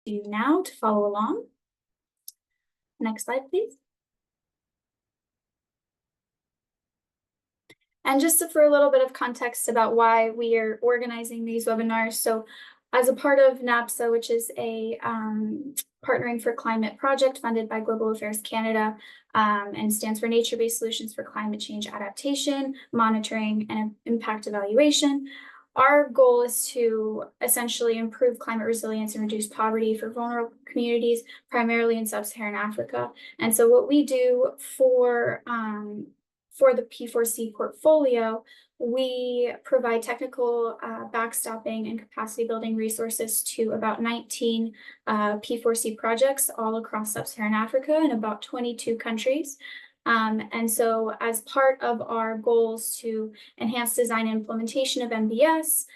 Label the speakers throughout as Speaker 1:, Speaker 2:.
Speaker 1: you now to follow along. Next slide, please. And just for a little bit of context about why we are organizing these webinars. So as a part of NAbSA, which is a Partnering for Climate project funded by Global Affairs Canada, and stands for Nature-Based Solutions for Climate Change Adaptation, Monitoring, and Impact Evaluation. Our goal is to essentially improve climate resilience and reduce poverty for vulnerable communities, primarily in Sub-Saharan Africa. And so what we do for the P4C portfolio, we provide technical backstopping and capacity building resources to about 19 P4C projects all across Sub-Saharan Africa in about 22 countries. And so as part of our goals to enhance design and implementation of NbS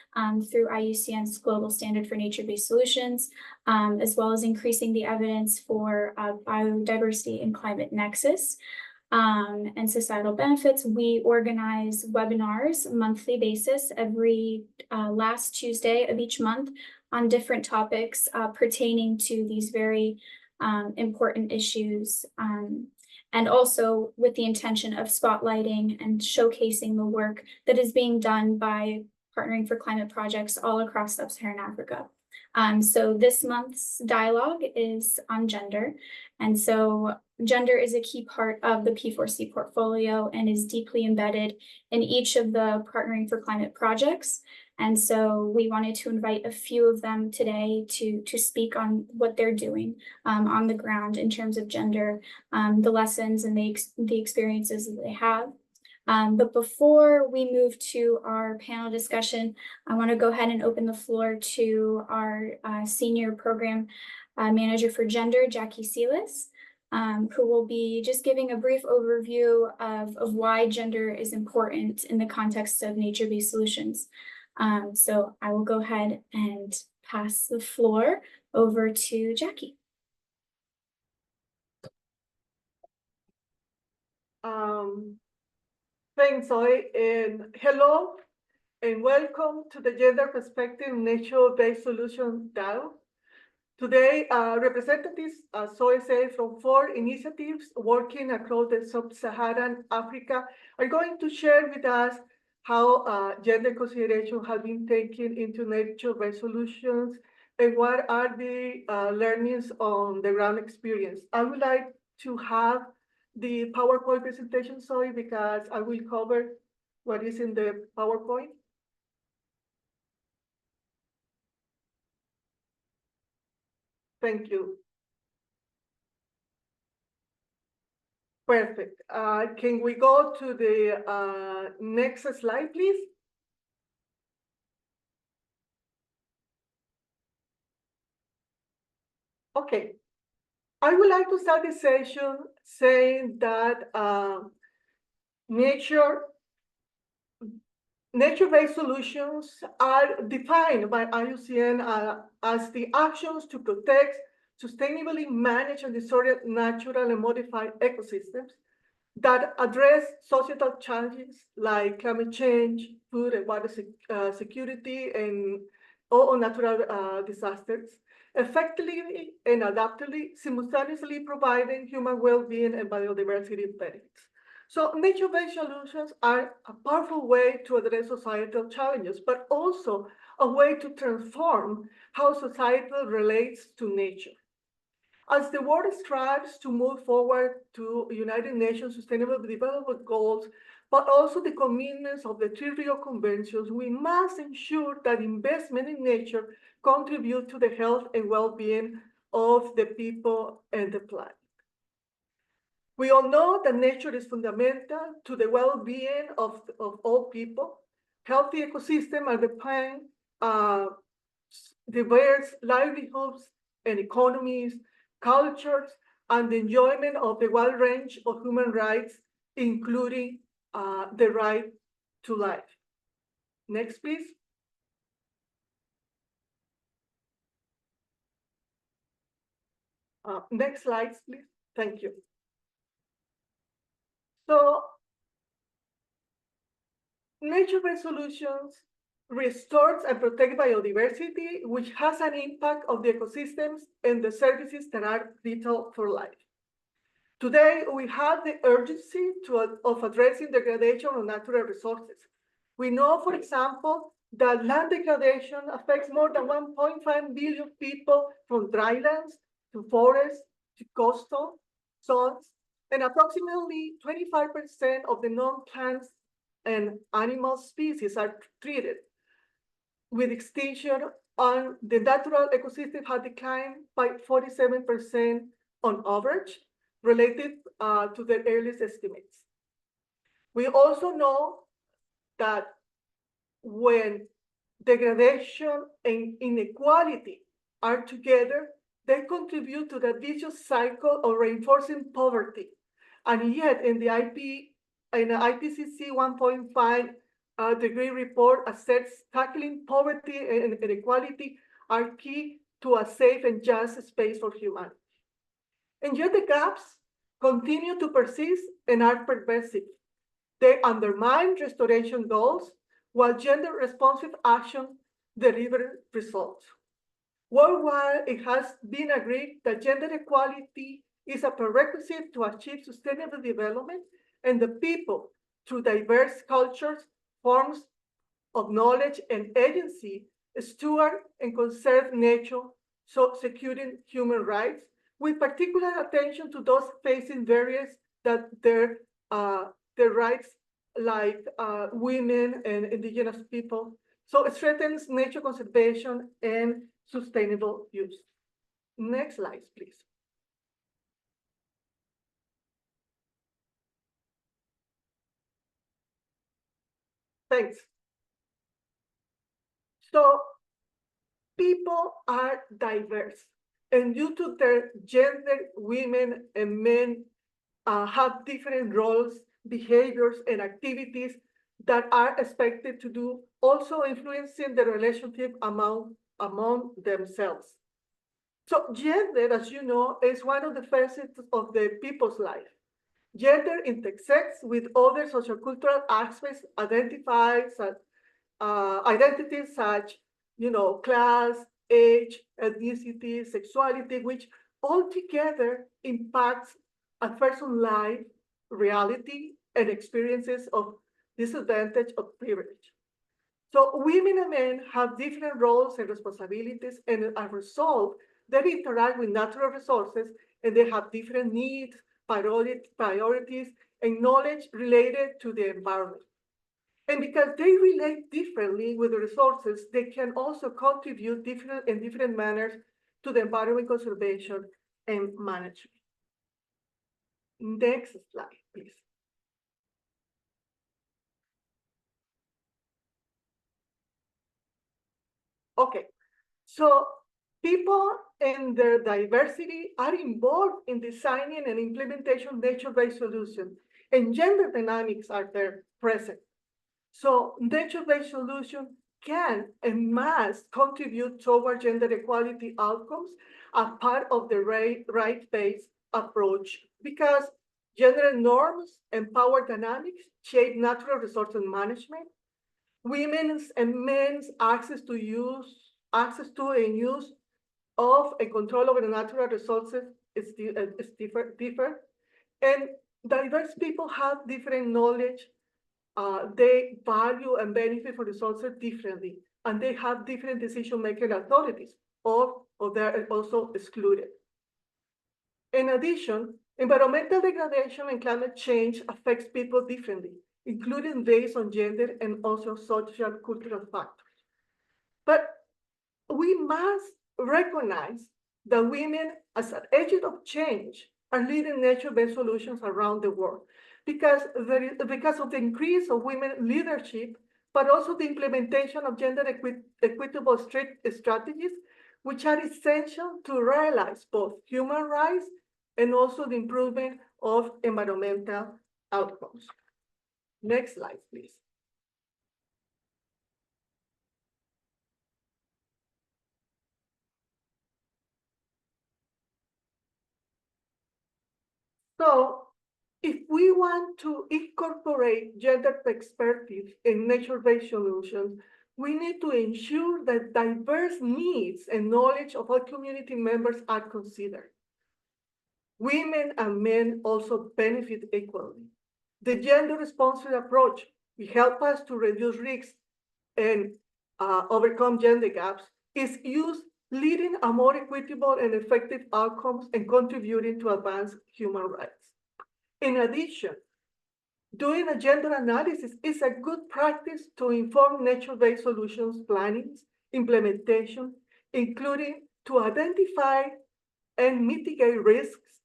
Speaker 1: through IUCN's Global Standard for Nature-Based Solutions, as well as increasing the evidence for biodiversity and climate nexus, and societal benefits, we organize webinars monthly basis every last Tuesday of each month on different topics pertaining to these very important issues, and also with the intention of spotlighting and showcasing the work that is being done by Partnering for Climate projects all across Sub-Saharan Africa. So this month's dialogue is on gender. And so gender is a key part of the P4C portfolio and is deeply embedded in each of the Partnering for Climate projects. And so we wanted to invite a few of them today to speak on what they're doing on the ground in terms of gender, the lessons and the experiences that they have. But before we move to our panel discussion, I want to go ahead and open the floor to our Senior Program Manager for Gender, Jackie Siles, who will be just giving a brief overview of why gender is important in the context of nature-based solutions. So I will go ahead and pass the floor over to Jackie.
Speaker 2: Thanks, Zoe, and hello, and welcome to the Gender Perspective Nature-Based Solutions Dialogue. Today, representatives, as Zoe said, from 4 initiatives working across the Sub-Saharan Africa are going to share with us how gender consideration has been taken into nature-based solutions and what are the learnings on the ground experience. I would like to have the PowerPoint presentation, sorry, because I will cover what is in the PowerPoint. Thank you. Perfect. Can we go to the next slide, please? Okay. I would like to start the session saying that nature-based solutions are defined by IUCN as the actions to protect, sustainably manage and restore natural and modified ecosystems that address societal challenges like climate change, food and water security, and all natural disasters, effectively and adaptively, simultaneously providing human well-being and biodiversity benefits. So nature-based solutions are a powerful way to address societal challenges, but also a way to transform how society relates to nature. As the world strives to move forward to United Nations Sustainable Development Goals, but also the commitments of the 3 Rio Conventions, we must ensure that investment in nature contribute to the health and well-being of the people and the planet. We all know that nature is fundamental to the well-being of all people. Healthy ecosystems are depend diverse livelihoods and economies, cultures, and the enjoyment of the wide range of human rights, including the right to life. Next, please. Next slides, please. Thank you. So, nature-based solutions restores and protects biodiversity, which has an impact on the ecosystems and the services that are vital for life. Today, we have the urgency of addressing degradation of natural resources. We know, for example, that land degradation affects more than 1.5 billion people, from drylands to forests to coastal zones, and approximately 25% of the non-plants and animal species are treated with extinction, and the natural ecosystem has declined by 47% on average, related to the earliest estimates. We also know that when degradation and inequality are together, they contribute to the vicious cycle of reinforcing poverty. And yet, in the IPCC 1.5 degree report asserts tackling poverty and inequality are key to a safe and just space for humanity. And yet the gaps continue to persist and are pervasive. They undermine restoration goals, while gender-responsive action delivers results. Worldwide, it has been agreed that gender equality is a prerequisite to achieve sustainable development, and the people, through diverse cultures, forms of knowledge and agency, steward and conserve nature, so securing human rights, with particular attention to those facing barriers that their rights, like women and indigenous people. So it strengthens nature conservation and sustainable use. Next slide, please. Thanks. So people are diverse, and due to their gender, women and men have different roles, behaviors, and activities that are expected to do, also influencing the relationship among themselves. So gender, as you know, is one of the facets of the people's life. Gender intersects with other sociocultural aspects identities such, class, age, ethnicity, sexuality, which altogether impacts a person's life, reality, and experiences of disadvantage or privilege. So women and men have different roles and responsibilities, and as a result, they interact with natural resources, and they have different needs, priorities, and knowledge related to the environment. And because they relate differently with the resources, they can also contribute in different manners to the environment conservation and management. Next slide, please. Okay, so people and their diversity are involved in designing and implementation of nature-based solutions, and gender dynamics are there present. So nature-based solutions can and must contribute toward gender equality outcomes as part of the right-based approach, because gender norms and power dynamics shape natural resources management. Women's and men's access to and use of and control over the natural resources is different. And diverse people have different knowledge. They value and benefit from resources differently, and they have different decision-making authorities, or they're also excluded. In addition, environmental degradation and climate change affects people differently, including based on gender and also social cultural factors. But we must recognize that women, as an agent of change, are leading nature-based solutions around the world because of the increase of women leadership, but also the implementation of gender equitable strategies, which are essential to realize both human rights and also the improvement of environmental outcomes. Next slide, please. So if we want to incorporate gender perspectives in nature-based solutions, we need to ensure that diverse needs and knowledge of all community members are considered. Women and men also benefit equally. The gender-responsive approach will help us to reduce risks and overcome gender gaps, is used leading a more equitable and effective outcomes and contributing to advance human rights. In addition, doing a gender analysis is a good practice to inform nature-based solutions planning, implementation, including to identify and mitigate risks,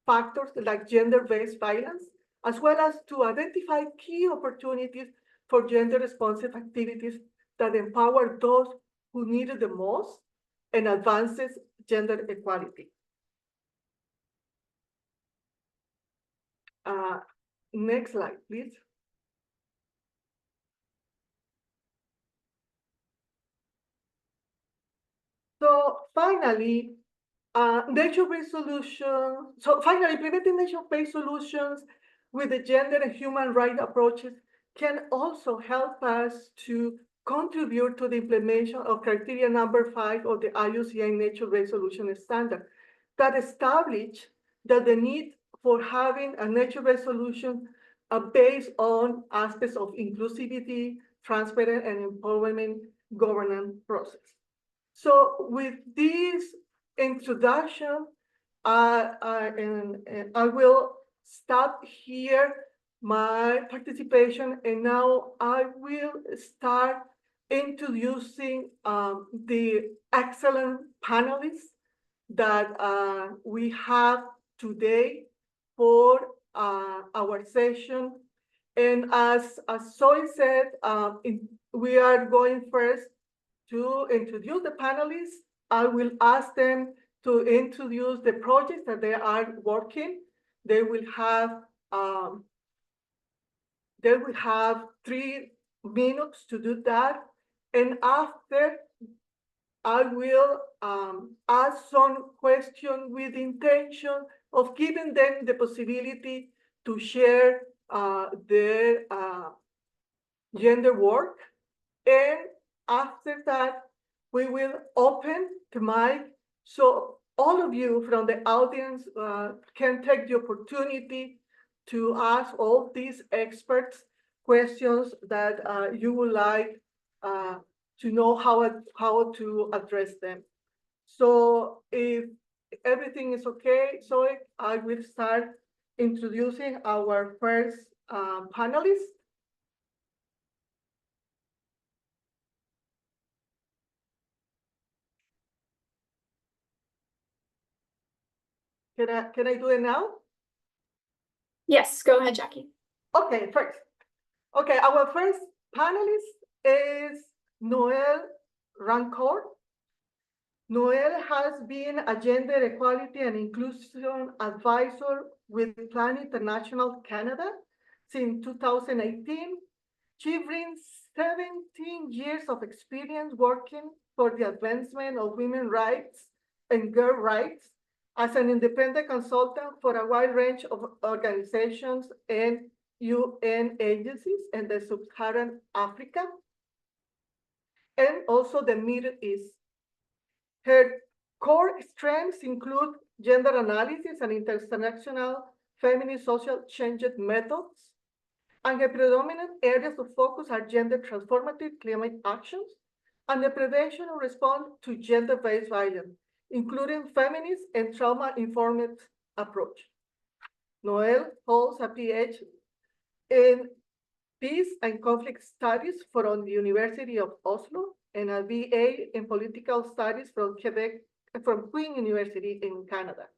Speaker 2: factors like gender-based violence, as well as to identify key opportunities for gender-responsive activities that empower those who need it the most and advances gender equality. Next slide, please. So finally, nature-based solutions. So finally, implementing nature-based solutions with the gender and human rights approaches can also help us to contribute to the implementation of criteria number 5 of the IUCN Nature-Based Solution Standard that establish that the need for having a nature-based solution based on aspects of inclusivity, transparent, and empowerment governance process. So with this introduction, I will stop here my participation, and now I will start introducing the excellent panelists that we have today for our session. And as Zoe said, we are going first to introduce the panelists. I will ask them to introduce the projects that they are working. They will have 3 minutes to do that. And after, I will ask some questions with the intention of giving them the possibility to share their gender work. And after that, we will open the mic so all of you from the audience can take the opportunity to ask all these experts questions that you would like to know how to address them. So if everything is okay, so I will start introducing our first panelist. Can I do it now?
Speaker 1: Yes, go ahead, Jackie.
Speaker 2: Okay, first. Okay, our first panelist is Noelle Rancourt. Noelle has been a gender equality and inclusion advisor with Plan International Canada since 2018. She brings 17 years of experience working for the advancement of women's rights and girl rights as an independent consultant for a wide range of organizations and UN agencies in the Sub-Saharan Africa and also the Middle East. Her core strengths include gender analysis and intersectional feminist social change methods, and her predominant areas of focus are gender transformative climate actions and the prevention and response to gender-based violence, including feminist and trauma-informed approach. Noelle holds a PhD in Peace and Conflict Studies from the University of Oslo and a BA in Political Studies from Queen University in Canada.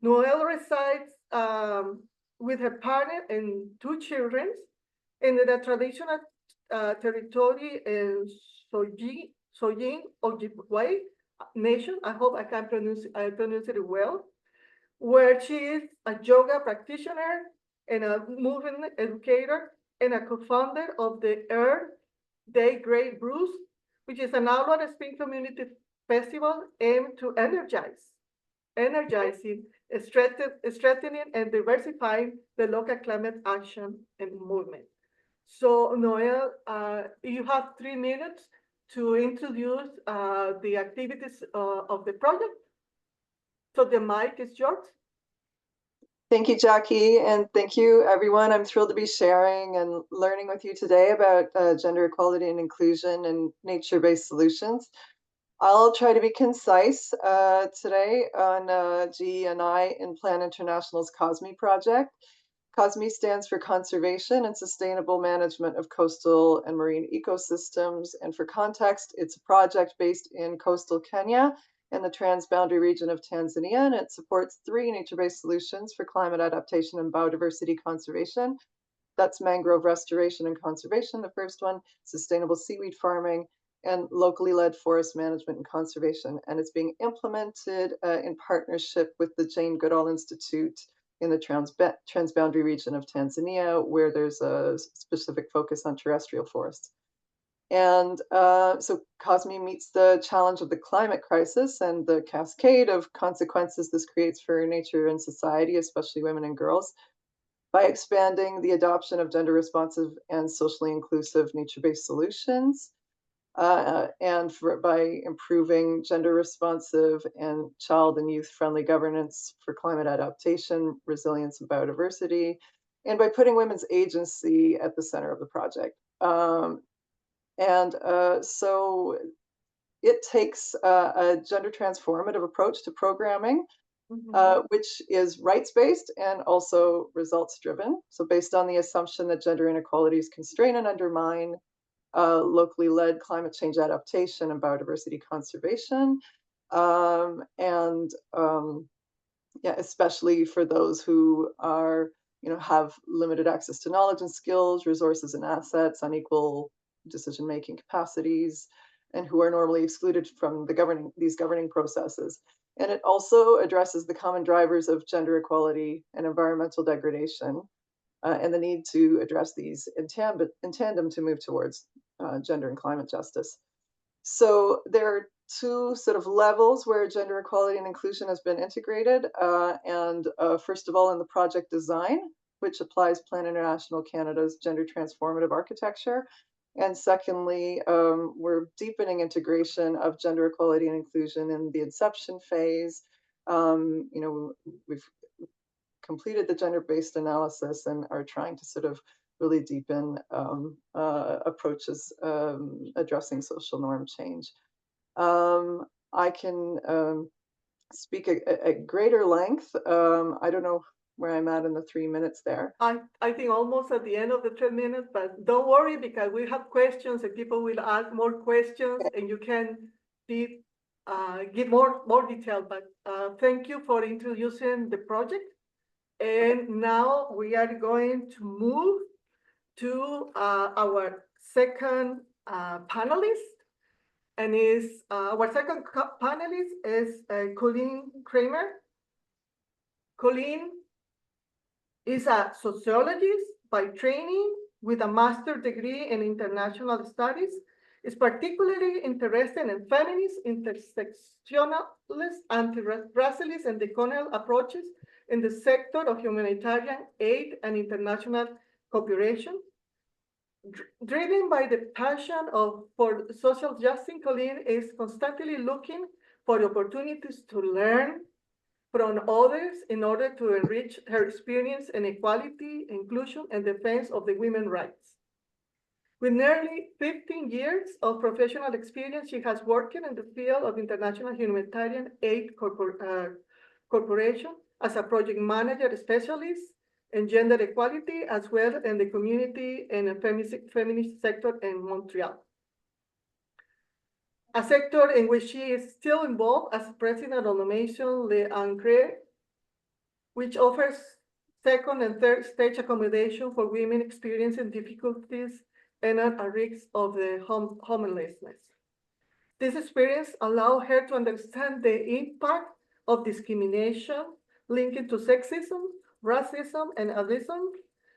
Speaker 2: Noelle resides with her partner and 2 children in the traditional territory in Soyin Ojibwe Nation. I hope I can pronounce it well, where she is a yoga practitioner and a movement educator and a co-founder of the Earth Day Great Brews, which is an outdoor spring community festival aimed to energizing, strengthening, and diversifying the local climate action and movement. So Noel, you have 3 minutes to introduce the activities of the project. So the mic is yours.
Speaker 3: Thank you, Jackie, and thank you, everyone. I'm thrilled to be sharing and learning with you today about gender equality and inclusion and nature-based solutions. I'll try to be concise today on GE&I in Plan International's COSME project. COSME stands for Conservation and Sustainable Management of Coastal and Marine Ecosystems. And for context, it's a project based in coastal Kenya and the transboundary region of Tanzania, and it supports 3 nature-based solutions for climate adaptation and biodiversity conservation. That's mangrove restoration and conservation, the first one, sustainable seaweed farming, and locally led forest management and conservation. And it's being implemented in partnership with the Jane Goodall Institute in the transboundary region of Tanzania, where there's a specific focus on terrestrial forests. And so COSME meets the challenge of the climate crisis and the cascade of consequences this creates for nature and society, especially women and girls, by expanding the adoption of gender responsive and socially inclusive nature-based solutions, and by improving gender responsive and child and youth friendly governance for climate adaptation, resilience, and biodiversity, and by putting women's agency at the center of the project. So it takes a gender transformative approach to programming, which is rights-based and also results-driven. So based on the assumption that gender inequalities constrain and undermine locally led climate change adaptation and biodiversity conservation, yeah, especially for those who are, have limited access to knowledge and skills, resources and assets, unequal decision-making capacities, and who are normally excluded from these governing processes. And it also addresses the common drivers of gender equality and environmental degradation, and the need to address these in tandem to move towards gender and climate justice. So there are 2 sort of levels where gender equality and inclusion has been integrated. First of all, in the project design, which applies Plan International Canada's gender transformative architecture. And secondly, we're deepening integration of gender equality and inclusion in the inception phase. We've completed the gender-based analysis and are trying to sort of really deepen approaches addressing social norm change. I can speak at greater length. I don't know where I'm at in the 3 minutes there.
Speaker 2: I think almost at the end of the 3 minutes, but don't worry because we have questions and people will ask more questions and you can give more detail. But thank you for introducing the project. And now we are going to move to our second panelist. And our second panelist is Colleen Kramer. Colleen is a sociologist by training with a master's degree in international studies, is particularly interested in feminist, intersectionalist, anti-racialist, and decolonial approaches in the sector of humanitarian aid and international cooperation. Driven by the passion for social justice, Colleen is constantly looking for opportunities to learn from others in order to enrich her experience in equality, inclusion, and defense of the women's rights. With nearly 15 years of professional experience, she has worked in the field of international humanitarian aid corporation as a project manager specialist in gender equality, as well in the community and the feminist sector in Montreal. A sector in which she is still involved as president of the Nation Le Ancre, which offers second and third stage accommodation for women experiencing difficulties and at risk of the homelessness. This experience allowed her to understand the impact of discrimination linked to sexism, racism, and ableism,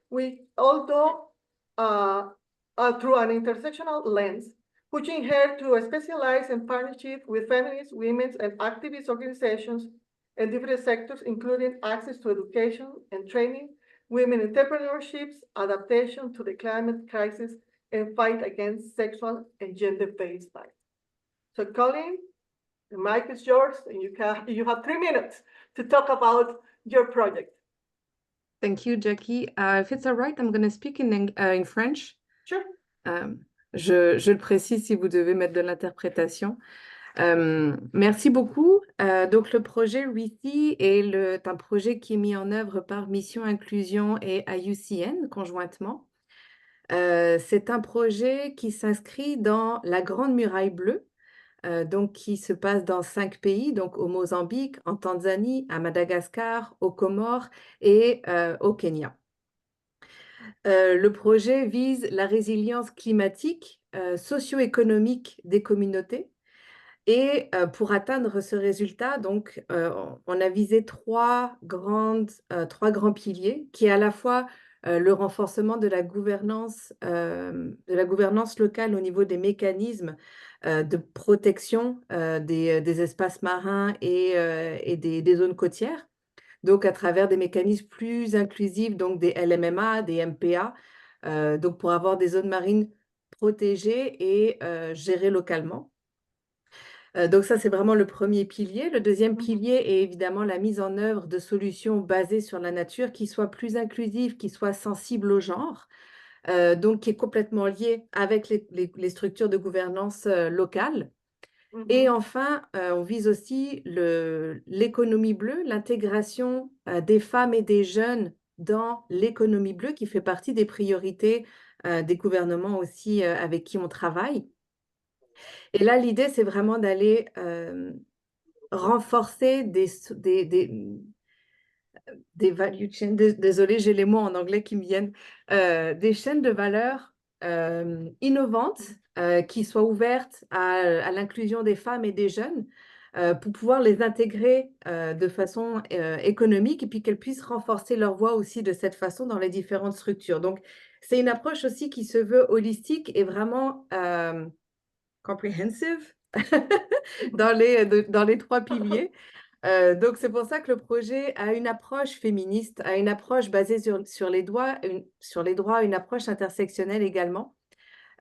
Speaker 2: which although through an intersectional lens, pushing her to specialize in partnership with feminist, women's, and activist organizations in different sectors, including access to education and training, women entrepreneurships, adaptation to the climate crisis, and fight against sexual and gender-based violence. So Colin, the mic is yours, and you have 3 minutes to talk about your project.
Speaker 4: Thank you, Jackie. If it's all right, I'm going to speak in French.
Speaker 2: Sure.
Speaker 4: Je le précise si vous devez mettre de l'interprétation. Merci beaucoup. Donc, le projet ReSea est un projet qui est mis en œuvre par Mission Inclusion et IUCN conjointement. C'est un projet qui s'inscrit dans la Grande Muraille Bleue, donc qui se passe dans 5 pays, donc au Mozambique, en Tanzanie, à Madagascar, aux Comores et au Kenya. Le projet vise la résilience climatique, socio-économique des communautés. Et pour atteindre ce résultat, donc, on a visé trois grands piliers, qui est à la fois le renforcement de la gouvernance locale au niveau des mécanismes de protection des espaces marins et des zones côtières, donc à travers des mécanismes plus inclusifs, donc des LMMA, des MPA, donc pour avoir des zones marines protégées et gérées localement. Donc ça, c'est vraiment le premier pilier. Le deuxième pilier est évidemment la mise en œuvre de solutions basées sur la nature qui soient plus inclusives, qui soient sensibles au genre, donc qui est complètement lié avec les structures de gouvernance locales. Et enfin, on vise aussi l'économie bleue, l'intégration des femmes et des jeunes dans l'économie bleue qui fait partie des priorités des gouvernements aussi avec qui on travaille. Et là, l'idée, c'est vraiment d'aller renforcer des value chains, désolé, j'ai les mots en anglais qui me viennent, des chaînes de valeur innovantes qui soient ouvertes à l'inclusion des femmes et des jeunes pour pouvoir les intégrer de façon économique et puis qu'elles puissent renforcer leur voix aussi de cette façon dans les différentes structures. Donc, c'est une approche aussi qui se veut holistique et vraiment comprehensive dans les 3 piliers. Donc, c'est pour ça que le projet a une approche féministe, a une approche basée sur les droits, une approche intersectionnelle également.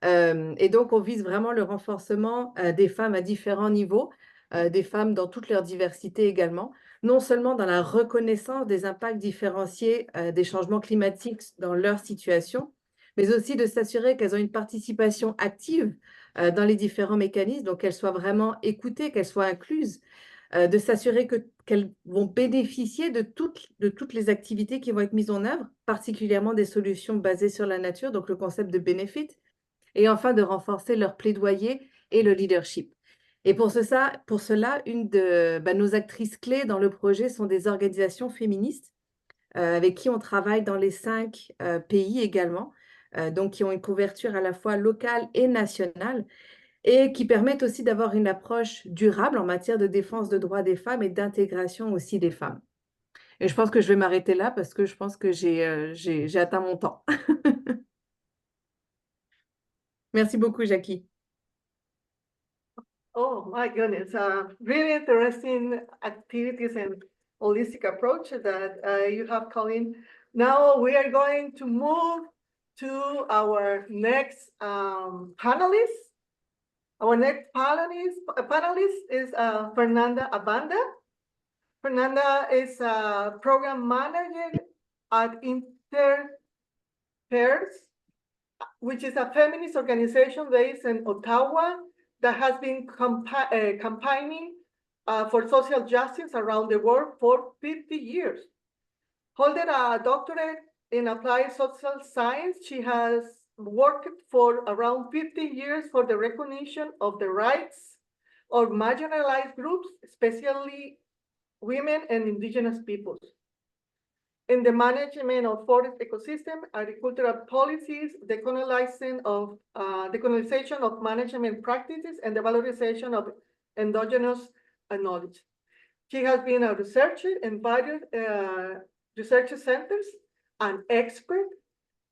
Speaker 4: Et donc, on vise vraiment le renforcement des femmes à différents niveaux, des femmes dans toute leur diversité également, non seulement dans la reconnaissance des impacts différenciés des changements climatiques dans leur situation, mais aussi de s'assurer qu'elles ont une participation active dans les différents mécanismes, donc qu'elles soient vraiment écoutées, qu'elles soient incluses, de s'assurer qu'elles vont bénéficier de toutes les activités qui vont être mises en œuvre, particulièrement des solutions basées sur la nature, donc le concept de benefit, et enfin de renforcer leur plaidoyer et le leadership. Et pour cela, une de nos actrices clés dans le projet sont des organisations féministes avec qui on travaille dans les 5 pays également, donc qui ont une couverture à la fois locale et nationale, et qui permettent aussi d'avoir une approche durable en matière de défense des droits des femmes et d'intégration aussi des femmes. Et je pense que je vais m'arrêter là parce que je pense que j'ai atteint mon temps. Merci beaucoup, Jackie.
Speaker 2: Oh my goodness, really interesting activities and holistic approach that you have, Colin. Now we are going to move to our next panelist. Our next panelist is Fernanda Abanda. Fernanda is a program manager at InterPairs, which is a feminist organization based in Ottawa that has been campaigning for social justice around the world for 50 years. Holding a doctorate in applied social science, she has worked for around 50 years for the recognition of the rights of marginalized groups, especially women and indigenous peoples, in the management of forest ecosystem, agricultural policies, decolonization of management practices, and the valorization of endogenous knowledge. She has been a researcher in various research centers, an expert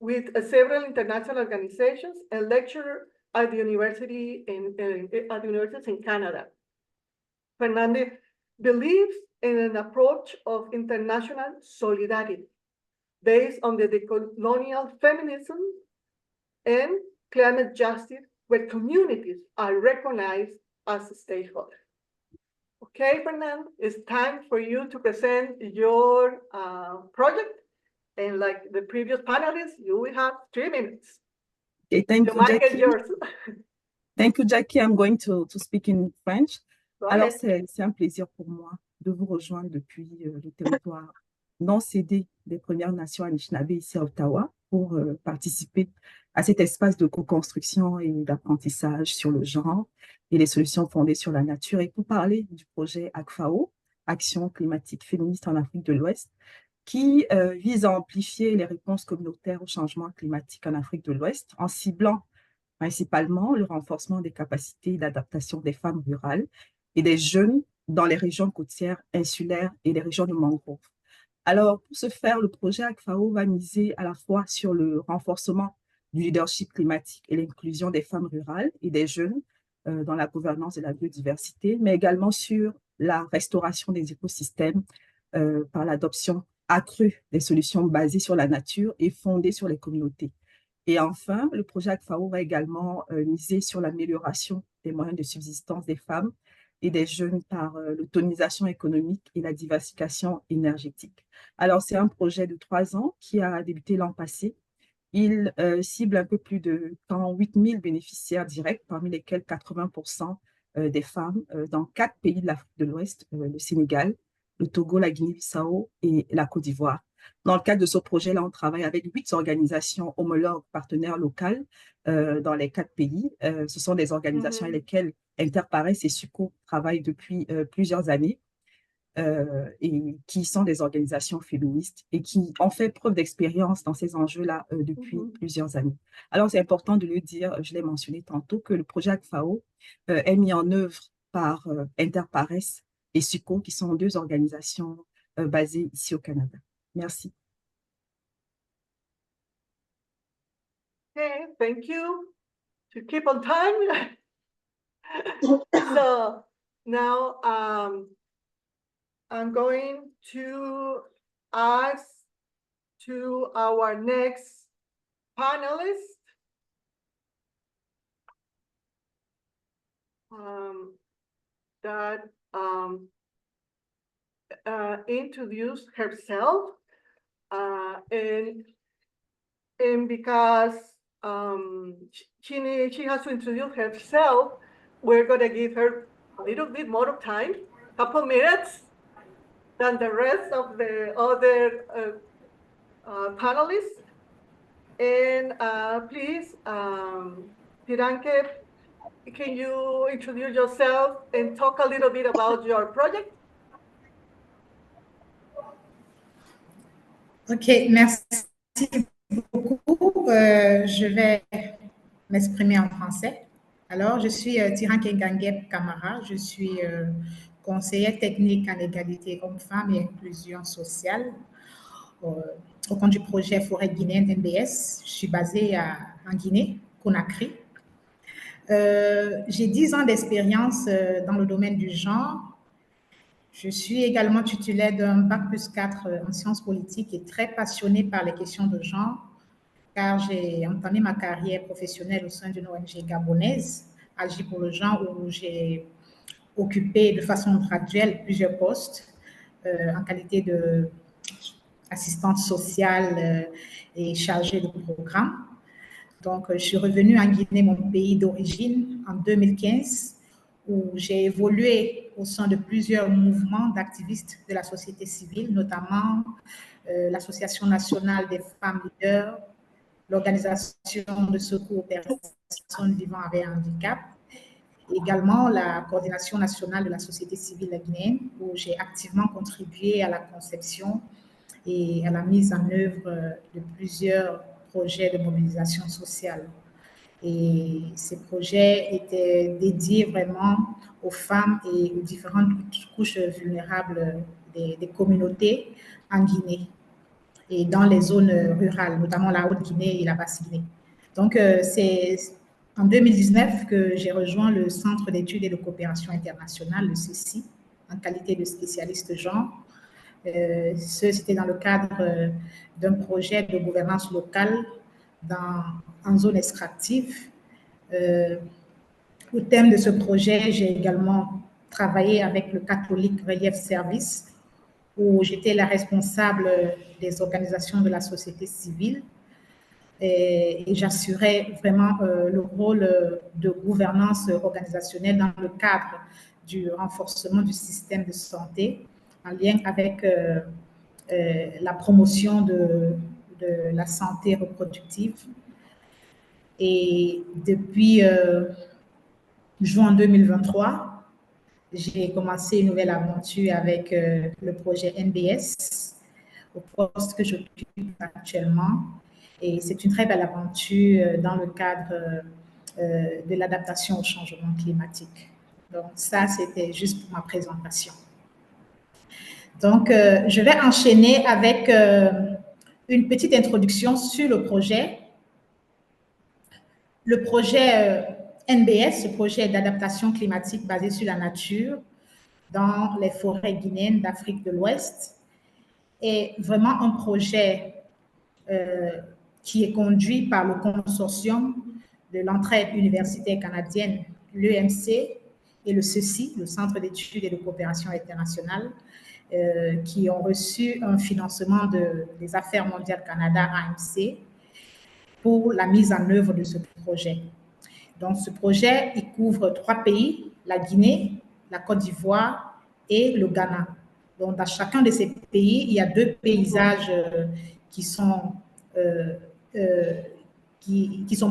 Speaker 2: with several international organizations, and lecturer at the universities in Canada. Fernanda believes in an approach of international solidarity based on the decolonial feminism and climate justice, where communities are recognized as stakeholders. Okay, Fernand, it's time for you to present your project. And like the previous panelists, you will have 3 minutes.
Speaker 5: Okay, thank
Speaker 2: The
Speaker 5: you,
Speaker 2: mic is
Speaker 5: Jackie.
Speaker 2: yours.
Speaker 5: Thank you, Jackie. I'm going to speak in French.
Speaker 2: Go
Speaker 5: Alors,
Speaker 2: ahead.
Speaker 5: c'est un plaisir pour moi de vous rejoindre depuis le territoire non cédé des Premières Nations Anishinaabe ici à Ottawa pour participer à cet espace de co-construction et d'apprentissage sur le genre et les solutions fondées sur la nature et pour parler du projet ACF-AO, Action climatique féministe en Afrique de l'Ouest, qui vise à amplifier les réponses communautaires au changement climatique en Afrique de l'Ouest en ciblant principalement le renforcement des capacités d'adaptation des femmes rurales et des jeunes dans les régions côtières, insulaires et les régions de mangrove. Alors, pour ce faire, le projet ACF-AO va miser à la fois sur le renforcement du leadership climatique et l'inclusion des femmes rurales et des jeunes dans la gouvernance de la biodiversité, mais également sur la restauration des écosystèmes par l'adoption accrue des solutions basées sur la nature et fondées sur les communautés. Et enfin, le projet ACF-AO va également miser sur l'amélioration des moyens de subsistance des femmes et des jeunes par l'autonomisation économique et la diversification énergétique. Alors, c'est un projet de 3 ans qui a débuté l'an passé. Il cible un peu plus de 48 000 bénéficiaires directs, parmi lesquels 80% des femmes dans 4 pays de l'Afrique de l'Ouest, le Sénégal, le Togo, la Guinée-Bissau et la Côte d'Ivoire. Dans le cadre de ce projet-là, on travaille avec 8 organisations homologues partenaires locales dans les 4 pays. Ce sont des organisations avec lesquelles Interpares et SUCO travaillent depuis plusieurs années et qui sont des organisations féministes et qui ont fait preuve d'expérience dans ces enjeux-là depuis plusieurs années. Alors, c'est important de le dire, je l'ai mentionné tantôt, que le projet ACF-AO est mis en œuvre par Interpares et SUCO, qui sont 2 organisations basées ici au Canada. Merci.
Speaker 2: Okay, thank you. To keep on time. So now I'm going to ask to our next panelist that introduce herself and because she has to introduce herself, we're going to give her a little bit more of time, a couple minutes than the rest of the other panelists. And please, Tiranke, can you introduce yourself and talk a little bit about your project?
Speaker 6: Ok, merci beaucoup. Je vais m'exprimer en français. Alors, je suis Tiranke Ngangep Kamara. Je suis conseillère technique en égalité hommes-femmes et inclusion sociale au compte du projet Forêt Guinéenne NbS. Je suis basée en Guinée, Conakry. J'ai 10 ans d'expérience dans le domaine du genre. Je suis également titulaire d'un Bac+4 en sciences politiques et très passionnée par les questions de genre, car j'ai entamé ma carrière professionnelle au sein d'une ONG gabonaise, Agir pour le genre, où j'ai occupé de façon graduelle plusieurs postes en qualité d'assistante sociale et chargée de programme. Donc, je suis revenue en Guinée, mon pays d'origine, en 2015, où j'ai évolué au sein de plusieurs mouvements d'activistes de la société civile, notamment l'Association nationale des femmes leaders, l'Organisation de secours aux personnes vivant avec un handicap, également la Coordination nationale de la société civile guinéenne, où j'ai activement contribué à la conception et à la mise en œuvre de plusieurs projets de mobilisation sociale. Et ces projets étaient dédiés vraiment aux femmes et aux différentes couches vulnérables des communautés en Guinée et dans les zones rurales, notamment la Haute-Guinée et la Basse-Guinée. Donc, c'est en 2019 que j'ai rejoint le Centre d'études et de coopération internationale, le CECI, en qualité de spécialiste genre, C'était dans le cadre d'un projet de gouvernance locale en zone extractive. Au thème de ce projet, j'ai également travaillé avec le catholique Relief Service, où j'étais la responsable des organisations de la société civile et j'assurais vraiment le rôle de gouvernance organisationnelle dans le cadre du renforcement du système de santé en lien avec la promotion de la santé reproductive. Et depuis juin 2023, j'ai commencé une nouvelle aventure avec le projet NbS, au poste que j'occupe actuellement. Et c'est une très belle aventure dans le cadre de l'adaptation au changement climatique. Donc ça, c'était juste pour ma présentation. Donc, je vais enchaîner avec une petite introduction sur le projet. Le projet NbS, ce projet d'adaptation climatique basé sur la nature dans les forêts guinéennes d'Afrique de l'Ouest, est vraiment un projet qui est conduit par le consortium de l'entraide universitaire canadienne, l'EMC, et le CECI, le Centre d'études et de coopération internationale, qui ont reçu un financement des Affaires mondiales Canada, AMC, pour la mise en œuvre de ce projet. Donc, ce projet, il couvre 3 pays, la Guinée, la Côte d'Ivoire et le Ghana. Donc, dans chacun de ces pays, il y a 2 paysages qui sont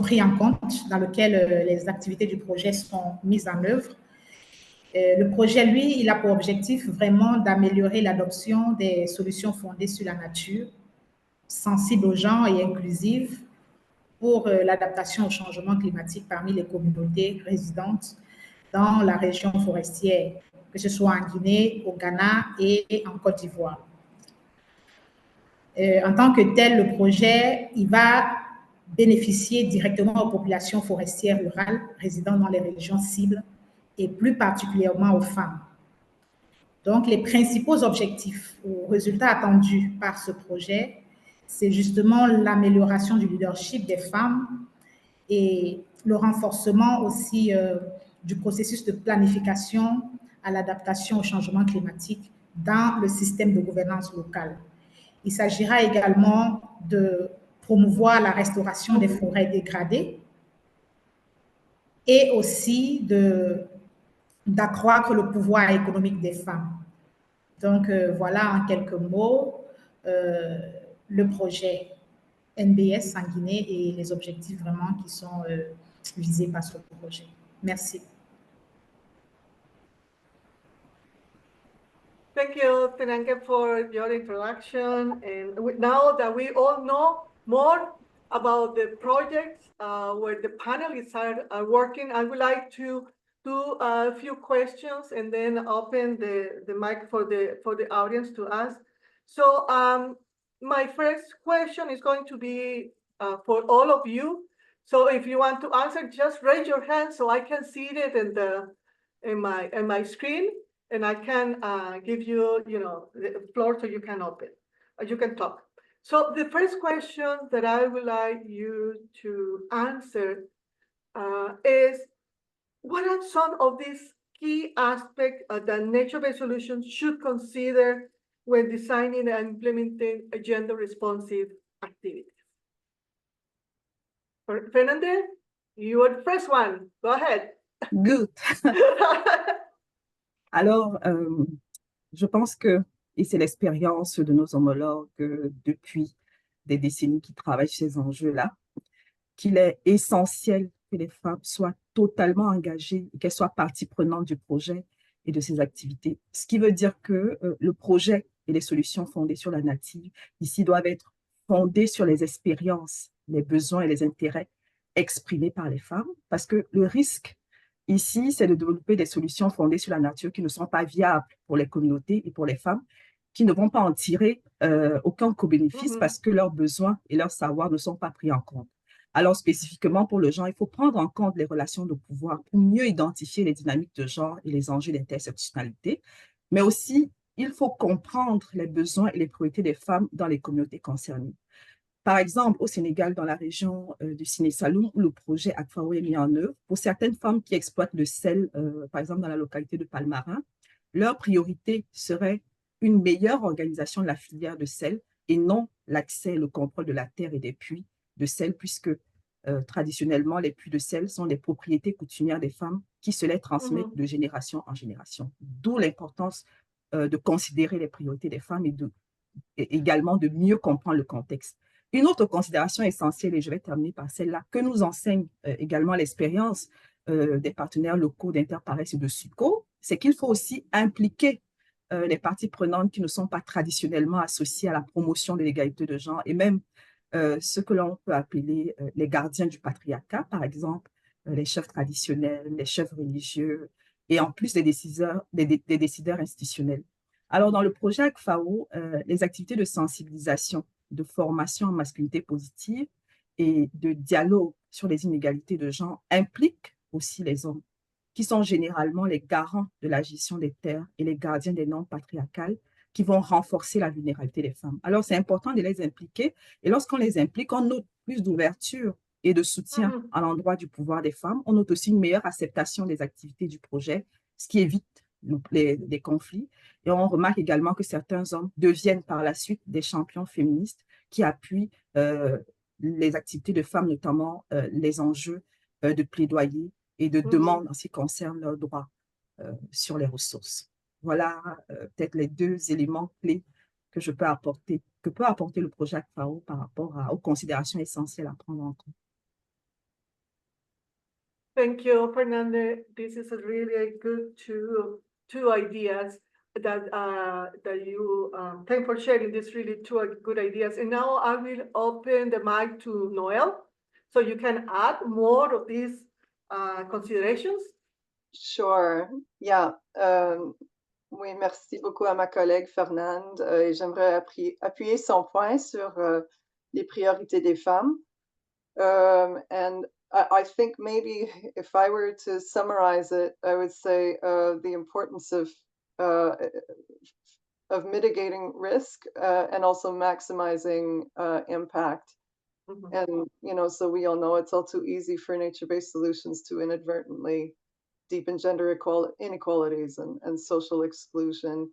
Speaker 6: pris en compte, dans lesquels les activités du projet sont mises en œuvre. Le projet, lui, il a pour objectif vraiment d'améliorer l'adoption des solutions fondées sur la nature, sensibles aux gens et inclusives, pour l'adaptation au changement climatique parmi les communautés résidentes dans la région forestière, que ce soit en Guinée, au Ghana et en Côte d'Ivoire. En tant que tel, le projet, il va bénéficier directement aux populations forestières rurales résidant dans les régions cibles et plus particulièrement aux femmes. Donc, les principaux objectifs ou résultats attendus par ce projet, c'est justement l'amélioration du leadership des femmes et le renforcement aussi du processus de planification à l'adaptation au changement climatique dans le système de gouvernance locale. Il s'agira également de promouvoir la restauration des forêts dégradées et aussi d'accroître le pouvoir économique des femmes. Donc, voilà en quelques mots le projet NbS en Guinée et les objectifs vraiment qui sont visés par ce projet. Merci.
Speaker 2: Thank you, Tenange, for your introduction. And now that we all know more about the projects where the panelists are working, I would like to do a few questions and then open the mic for the audience to ask. So my first question is going to be for all of you. So if you want to answer, just raise your hand so I can see it in my screen, and I can give you, the floor so you can talk. So the first question that I would like you to answer is, what are some of these key aspects that nature-based solutions should consider when designing and implementing a gender-responsive activity? Fernande, you are the first one. Go ahead.
Speaker 5: Good. Alors, je pense que, et c'est l'expérience de nos homologues depuis des décennies qui travaillent sur ces enjeux-là, qu'il est essentiel que les femmes soient totalement engagées et qu'elles soient partie prenante du projet et de ses activités. Ce qui veut dire que le projet et les solutions fondées sur la nature, ici, doivent être fondées sur les expériences, les besoins et les intérêts exprimés par les femmes, parce que le risque ici, c'est de développer des solutions fondées sur la nature qui ne sont pas viables pour les communautés et pour les femmes, qui ne vont pas en tirer aucun co-bénéfice parce que leurs besoins et leurs savoirs ne sont pas pris en compte. Alors, spécifiquement pour le genre, il faut prendre en compte les relations de pouvoir pour mieux identifier les dynamiques de genre et les enjeux d'intersectionnalité, mais aussi il faut comprendre les besoins et les priorités des femmes dans les communautés concernées. Par exemple, au Sénégal, dans la région du Siné-Saloum, où le projet ACF-AO est mis en œuvre, pour certaines femmes qui exploitent le sel, par exemple dans la localité de Palmarin, leur priorité serait une meilleure organisation de la filière de sel et non l'accès et le contrôle de la terre et des puits de sel, puisque traditionnellement, les puits de sel sont les propriétés coutumières des femmes qui se les transmettent de génération en génération. D'où l'importance de considérer les priorités des femmes et également de mieux comprendre le contexte. Une autre considération essentielle, et je vais terminer par celle-là, que nous enseigne également l'expérience des partenaires locaux d'Interpares et de SUCO, c'est qu'il faut aussi impliquer les parties prenantes qui ne sont pas traditionnellement associées à la promotion de l'égalité de genre et même ce que l'on peut appeler les gardiens du patriarcat, par exemple, les chefs traditionnels, les chefs religieux, et en plus des décideurs institutionnels. Alors, dans le projet ACF-AO, les activités de sensibilisation, de formation en masculinité positive et de dialogue sur les inégalités de genre impliquent aussi les hommes, qui sont généralement les garants de la gestion des terres et les gardiens des normes patriarcales qui vont renforcer la vulnérabilité des femmes. Alors, c'est important de les impliquer et lorsqu'on les implique, on note plus d'ouverture et de soutien à l'endroit du pouvoir des femmes. On note aussi une meilleure acceptation des activités du projet, ce qui évite les conflits. Et on remarque également que certains hommes deviennent par la suite des champions féministes qui appuient les activités de femmes, notamment les enjeux de plaidoyer et de demande en ce qui concerne leurs droits sur les ressources. Voilà peut-être les deux éléments clés que je peux apporter, que peut apporter le projet ACF-AO par rapport aux considérations essentielles à prendre en compte.
Speaker 2: Thank you, Fernanda. This is a really good two ideas that you thank for sharing these really two good ideas. And now I will open the mic to Noel, so you can add more of these considerations.
Speaker 3: Sure. Yeah. Oui, merci beaucoup à ma collègue Fernande. Et j'aimerais appuyer son point sur les priorités des femmes. And I think maybe if I were to summarize it, I would say the importance of mitigating risk and also maximizing impact. And, you know, so we all know it's all too easy for nature-based solutions to inadvertently deepen gender inequalities and social exclusion,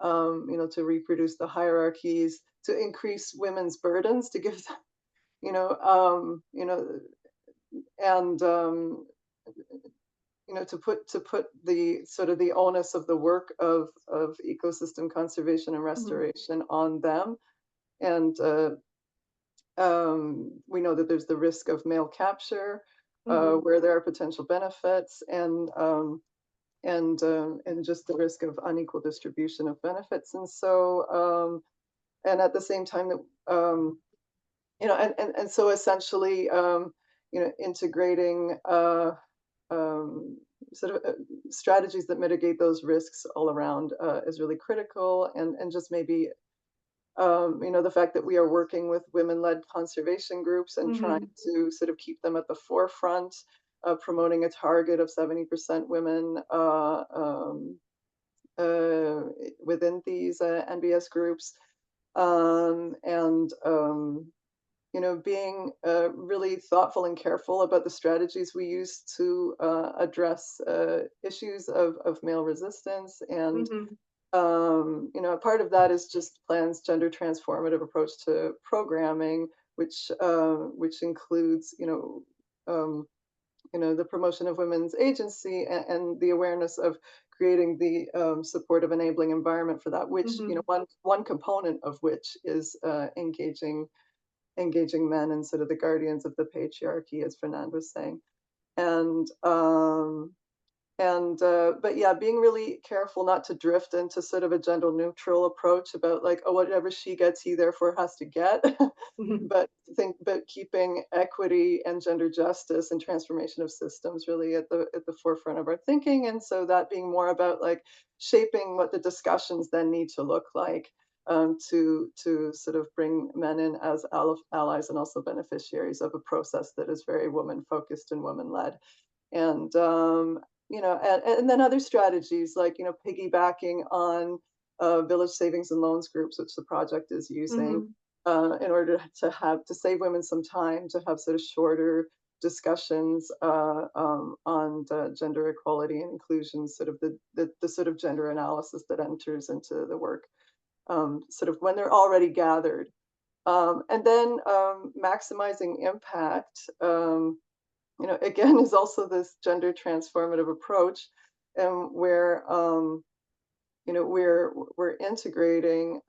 Speaker 3: you know, to reproduce the hierarchies, to increase women's burdens, to give them, and to put the sort of the onus of the work of ecosystem conservation and restoration on them. And we know that there's the risk of male capture, where there are potential benefits, and just the risk of unequal distribution of benefits. And so, and at the same time that, and so essentially, integrating sort of strategies that mitigate those risks all around is really critical. And just maybe, the fact that we are working with women-led conservation groups and trying to sort of keep them at the forefront of promoting a target of 70% women within these NbS groups, being really thoughtful and careful about the strategies we use to address issues of male resistance. And part of that is just Plan's gender transformative approach to programming, which includes the promotion of women's agency and the awareness of creating the supportive enabling environment for that, which one component of which is engaging men and sort of the guardians of the patriarchy, as Fernand was saying. But yeah, being really careful not to drift into sort of a gender neutral approach about like, oh, whatever she gets, he therefore has to get. But keeping equity and gender justice and transformation of systems really at the forefront of our thinking. And so that being more about like shaping what the discussions then need to look like to sort of bring men in as allies and also beneficiaries of a process that is very woman focused and woman led. And and then other strategies like piggybacking on village savings and loans groups, which the project is using, in order to save women some time to have sort of shorter discussions on gender equality and inclusion, sort of the sort of gender analysis that enters into the work, sort of when they're already gathered. And then maximizing impact, you know, again, is also this gender transformative approach, where you know, we're integrating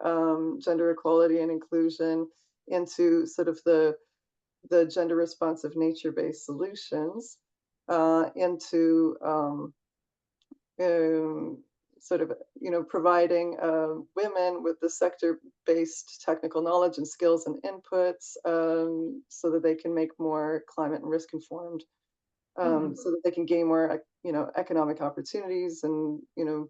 Speaker 3: gender equality and inclusion into sort of the gender responsive nature-based solutions, into sort of, you know, providing women with the sector-based technical knowledge and skills and inputs, so that they can make more climate and risk-informed, so that they can gain more, you know, economic opportunities and, you know,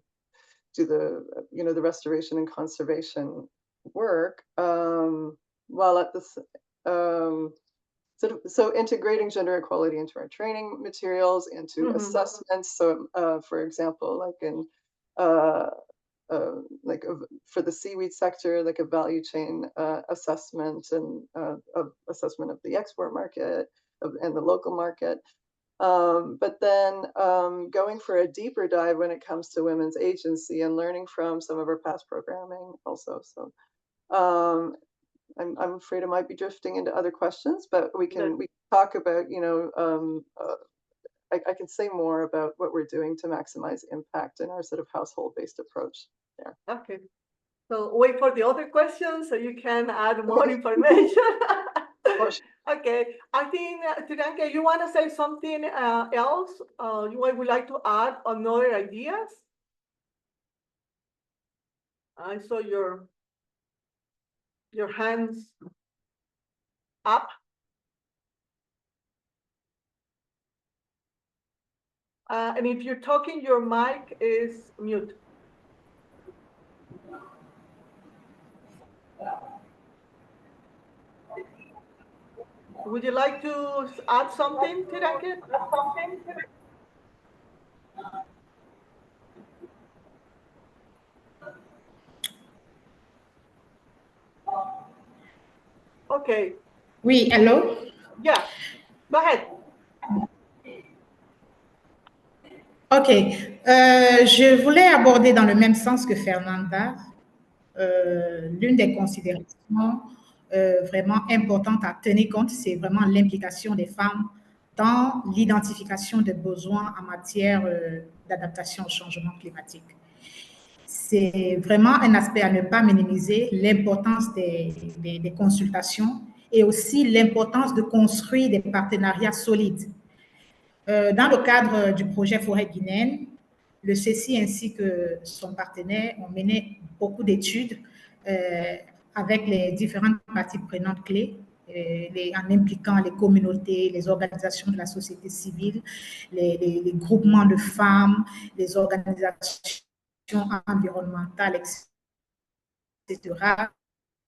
Speaker 3: do the, you know, the restoration and conservation work, while at this, so integrating gender equality into our training materials, into assessments. So, for example, like in for the seaweed sector, like a value chain assessment and assessment of the export market and the local market. But then going for a deeper dive when it comes to women's agency and learning from some of our past programming also. So I'm afraid I might be drifting into other questions, but we can talk about, you know, I can say more about what we're doing to maximize impact in our sort of household-based approach there.
Speaker 2: Okay. So wait for the other questions so you can add more information. Okay, I think, Tiranke, you want to say something else? You would like to add another ideas? I saw your hands up. And if you're talking, your mic is mute. Would you like to add something, Tiranke? Okay.
Speaker 6: Oui, hello?
Speaker 2: Yeah, go ahead.
Speaker 6: OK. Je voulais aborder dans le même sens que Fernanda l'une des considérations vraiment importantes à tenir compte, c'est vraiment l'implication des femmes dans l'identification des besoins en matière d'adaptation au changement climatique. C'est vraiment un aspect à ne pas minimiser, l'importance des consultations et aussi l'importance de construire des partenariats solides. Dans le cadre du projet Forêt guinéenne, le CECI ainsi que son partenaire ont mené beaucoup d'études avec les différentes parties prenantes clés, en impliquant les communautés, les organisations de la société civile, les groupements de femmes, les organisations environnementales, etc.,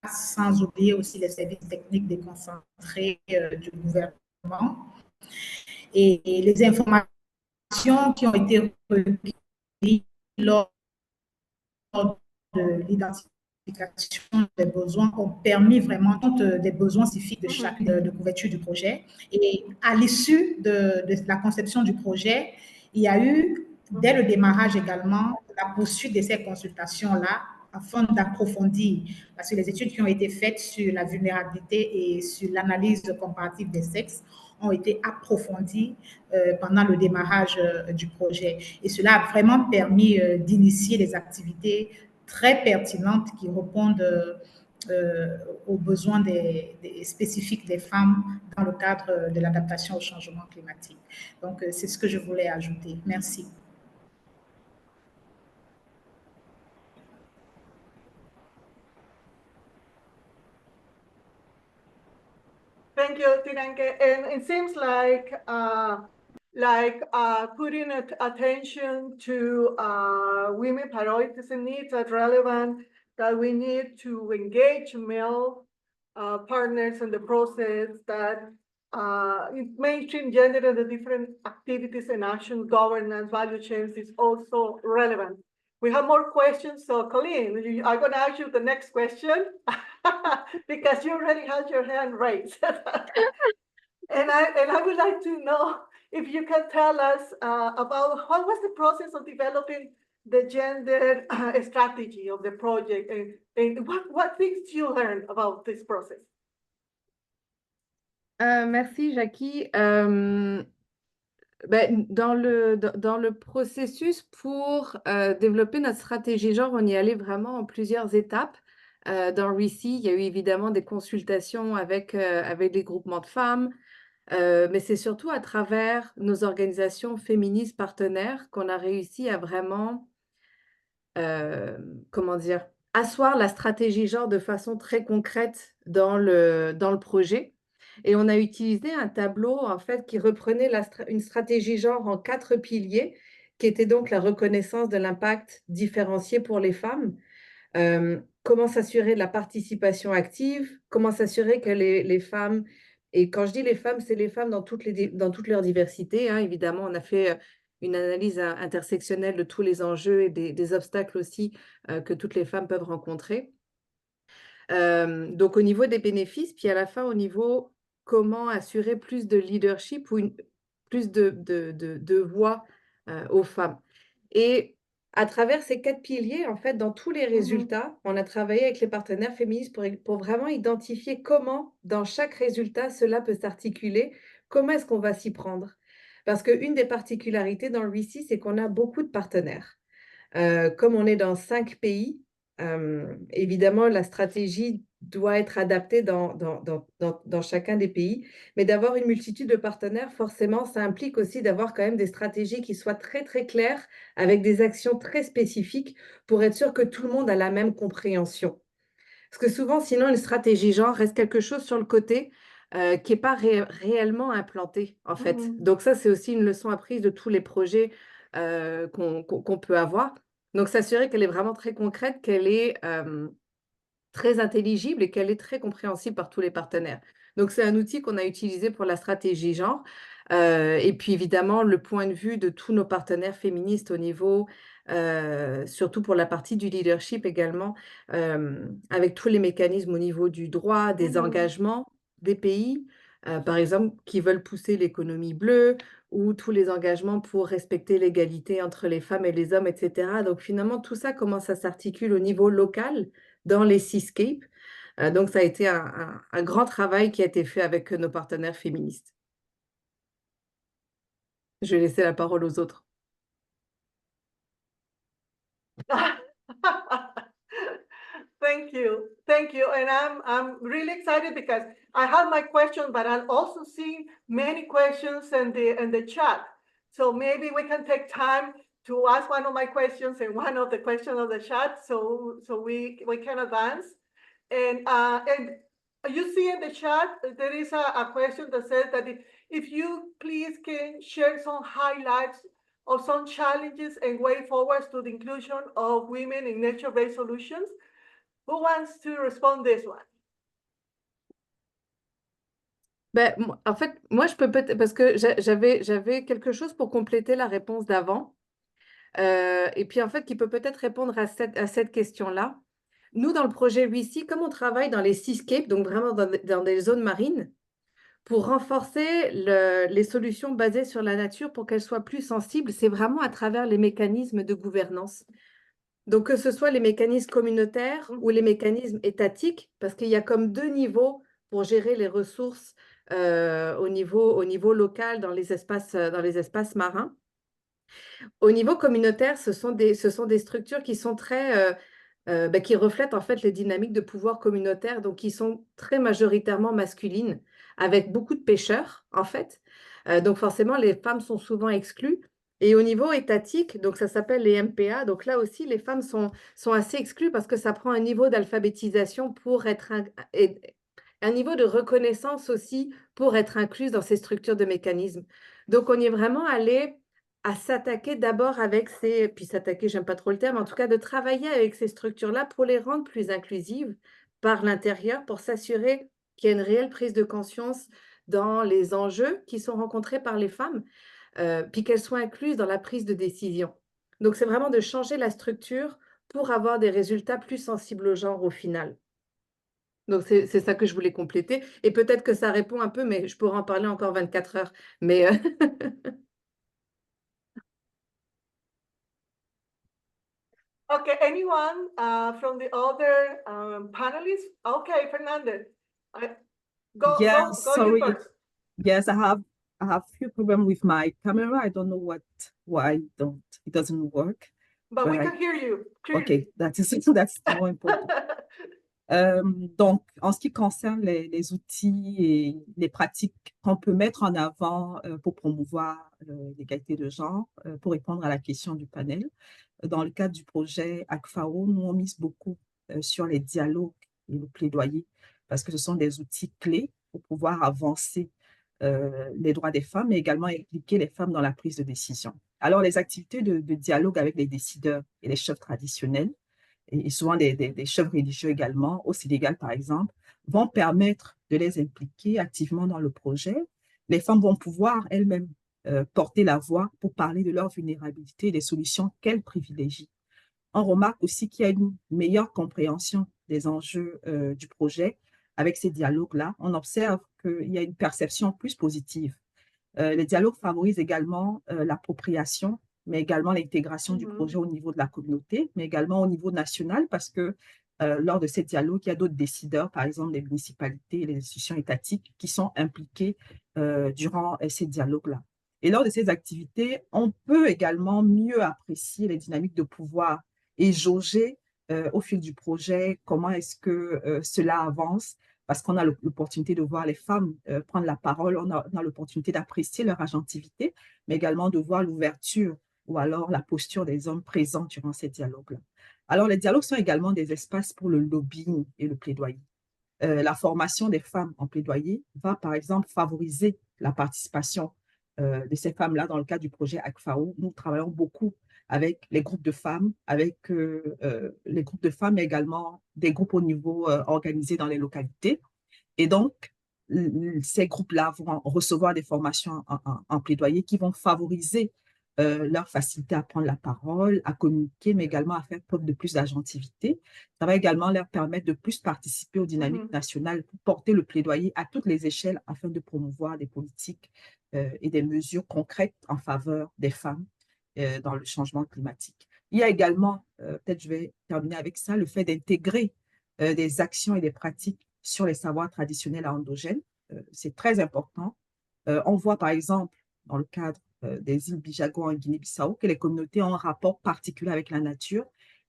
Speaker 6: sans oublier aussi les services techniques déconcentrés du gouvernement. Et les informations qui ont été recueillies lors de l'identification des besoins ont permis vraiment compte des besoins spécifiques de chaque de couverture du projet. Et à l'issue de la conception du projet, il y a eu, dès le démarrage également, la poursuite de ces consultations-là afin d'approfondir, parce que les études qui ont été faites sur la vulnérabilité et sur l'analyse comparative des sexes ont été approfondies pendant le démarrage du projet. Et cela a vraiment permis d'initier des activités très pertinentes qui répondent aux besoins spécifiques des femmes dans le cadre de l'adaptation au changement climatique. Donc, c'est ce que je voulais ajouter. Merci.
Speaker 2: Thank you, Tiranke. And it seems like putting attention to women priorities and needs are relevant, that we need to engage male partners in the process, that mainstream gender and the different activities and actions, governance, value chains is also relevant. We have more questions, so Colleen, I'm going to ask you the next question because you already had your hand raised. And I would like to know if you can tell us about what was the process of developing the gender strategy of the project, and what things you learned about this process.
Speaker 4: Merci, Jackie. Dans le processus pour développer notre stratégie genre, on y allait vraiment en plusieurs étapes. Dans ReSea, il y a eu évidemment des consultations avec les groupements de femmes, mais c'est surtout à travers nos organisations féministes partenaires qu'on a réussi à vraiment, comment dire, asseoir la stratégie genre de façon très concrète dans le projet. Et on a utilisé un tableau en fait qui reprenait une stratégie genre en 4 piliers, qui était donc la reconnaissance de l'impact différencié pour les femmes, comment s'assurer de la participation active, comment s'assurer que les femmes, et quand je dis les femmes, c'est les femmes dans toute leur diversité, hein, évidemment, on a fait une analyse intersectionnelle de tous les enjeux et des obstacles aussi que toutes les femmes peuvent rencontrer. Donc au niveau des bénéfices, puis à la fin au niveau comment assurer plus de leadership ou plus de voix aux femmes. Et à travers ces 4 piliers, en fait, dans tous les résultats, on a travaillé avec les partenaires féministes pour vraiment identifier comment, dans chaque résultat, cela peut s'articuler, comment est-ce qu'on va s'y prendre. Parce qu'une des particularités dans le ReSea, c'est qu'on a beaucoup de partenaires. Comme on est dans 5 pays, évidemment, la stratégie doit être adaptée dans chacun des pays, mais d'avoir une multitude de partenaires, forcément, ça implique aussi d'avoir quand même des stratégies qui soient très, très claires, avec des actions très spécifiques pour être sûr que tout le monde a la même compréhension. Parce que souvent, sinon, une stratégie genre reste quelque chose sur le côté qui n'est pas réellement implanté, en fait. Donc ça, c'est aussi une leçon apprise de tous les projets qu'on peut avoir. Donc, s'assurer qu'elle est vraiment très concrète, qu'elle est très intelligible et qu'elle est très compréhensible par tous les partenaires. Donc, c'est un outil qu'on a utilisé pour la stratégie genre. Et puis, évidemment, le point de vue de tous nos partenaires féministes au niveau, surtout pour la partie du leadership également, avec tous les mécanismes au niveau du droit, des engagements des pays, par exemple, qui veulent pousser l'économie bleue, ou tous les engagements pour respecter l'égalité entre les femmes et les hommes, etc. Donc finalement, tout ça commence à s'articuler au niveau local dans les seascapes. Donc ça a été un grand travail qui a été fait avec nos partenaires féministes. Je vais laisser la parole aux autres.
Speaker 2: Thank you, and I'm really excited because I have my question, but I'm also seeing many questions in the chat. So maybe we can take time to ask one of my questions and one of the questions of the chat, so we can advance. And you see in the chat there is a question that says that if you please can share some highlights of some challenges and way forwards to the inclusion of women in nature-based solutions. Who wants to respond this one?
Speaker 4: En fait, moi, je peux peut-être, parce que j'avais quelque chose pour compléter la réponse d'avant, et puis en fait, qui peut peut-être répondre à cette question-là. Nous, dans le projet ReSea, comme on travaille dans les seascapes, donc vraiment dans des zones marines, pour renforcer les solutions basées sur la nature pour qu'elles soient plus sensibles, c'est vraiment à travers les mécanismes de gouvernance. Donc, que ce soit les mécanismes communautaires ou les mécanismes étatiques, parce qu'il y a comme 2 niveaux pour gérer les ressources au niveau local dans les espaces marins. Au niveau communautaire, ce sont des structures qui sont très... qui reflètent en fait les dynamiques de pouvoir communautaire, donc qui sont très majoritairement masculines, avec beaucoup de pêcheurs en fait. Donc forcément, les femmes sont souvent exclues. Et au niveau étatique, donc ça s'appelle les MPA, donc là aussi, les femmes sont assez exclues parce que ça prend un niveau d'alphabétisation pour être un niveau de reconnaissance aussi pour être incluse dans ces structures de mécanismes. Donc on y est vraiment allé à s'attaquer d'abord avec puis s'attaquer, j'aime pas trop le terme, en tout cas de travailler avec ces structures-là pour les rendre plus inclusives par l'intérieur, pour s'assurer qu'il y a une réelle prise de conscience dans les enjeux qui sont rencontrés par les femmes, puis qu'elles soient incluses dans la prise de décision. Donc, c'est vraiment de changer la structure pour avoir des résultats plus sensibles au genre au final. Donc, c'est ça que je voulais compléter. Et peut-être que ça répond un peu, mais je pourrais en parler encore 24 heures. Mais
Speaker 2: Okay, anyone from the other panelists? Okay, Fernandez, go
Speaker 5: Yes,
Speaker 2: you
Speaker 5: sorry.
Speaker 2: first.
Speaker 5: Yes, I have few problem with my camera. I don't know why it doesn't work.
Speaker 2: But we can hear you clearly.
Speaker 5: Okay, that's more important. Donc, en ce qui concerne les outils et les pratiques qu'on peut mettre en avant pour promouvoir l'égalité de genre, pour répondre à la question du panel, dans le cadre du projet ACF-AO, nous on mise beaucoup sur les dialogues et le plaidoyer, parce que ce sont des outils clés pour pouvoir avancer les droits des femmes, mais également impliquer les femmes dans la prise de décision. Alors, les activités de dialogue avec les décideurs et les chefs traditionnels, et souvent des chefs religieux également, au Sénégal par exemple, vont permettre de les impliquer activement dans le projet. Les femmes vont pouvoir elles-mêmes porter la voix pour parler de leur vulnérabilité et des solutions qu'elles privilégient. On remarque aussi qu'il y a une meilleure compréhension des enjeux du projet. Avec ces dialogues-là, on observe qu'il y a une perception plus positive. Les dialogues favorisent également l'appropriation, mais également l'intégration du projet au niveau de la communauté, mais également au niveau national, parce que lors de ces dialogues, il y a d'autres décideurs, par exemple les municipalités et les institutions étatiques, qui sont impliqués durant ces dialogues-là. Et lors de ces activités, on peut également mieux apprécier les dynamiques de pouvoir et jauger au fil du projet comment est-ce que cela avance, parce qu'on a l'opportunité de voir les femmes prendre la parole, on a l'opportunité d'apprécier leur agentivité, mais également de voir l'ouverture ou alors la posture des hommes présents durant ces dialogues-là. Alors, les dialogues sont également des espaces pour le lobbying et le plaidoyer. La formation des femmes en plaidoyer va, par exemple, favoriser la participation de ces femmes-là dans le cadre du projet ACF-AO. Nous travaillons beaucoup avec les groupes de femmes, mais également des groupes au niveau organisé dans les localités. Et donc, ces groupes-là vont recevoir des formations en plaidoyer qui vont favoriser leur facilité à prendre la parole, à communiquer, mais également à faire preuve de plus d'agentivité. Ça va également leur permettre de plus participer aux dynamiques nationales pour porter le plaidoyer à toutes les échelles afin de promouvoir des politiques et des mesures concrètes en faveur des femmes dans le changement climatique. Il y a également, peut-être je vais terminer avec ça, le fait d'intégrer des actions et des pratiques sur les savoirs traditionnels endogènes. C'est très important. On voit par exemple, dans le cadre des îles Bijago en Guinée-Bissau, que les communautés ont un rapport particulier avec la nature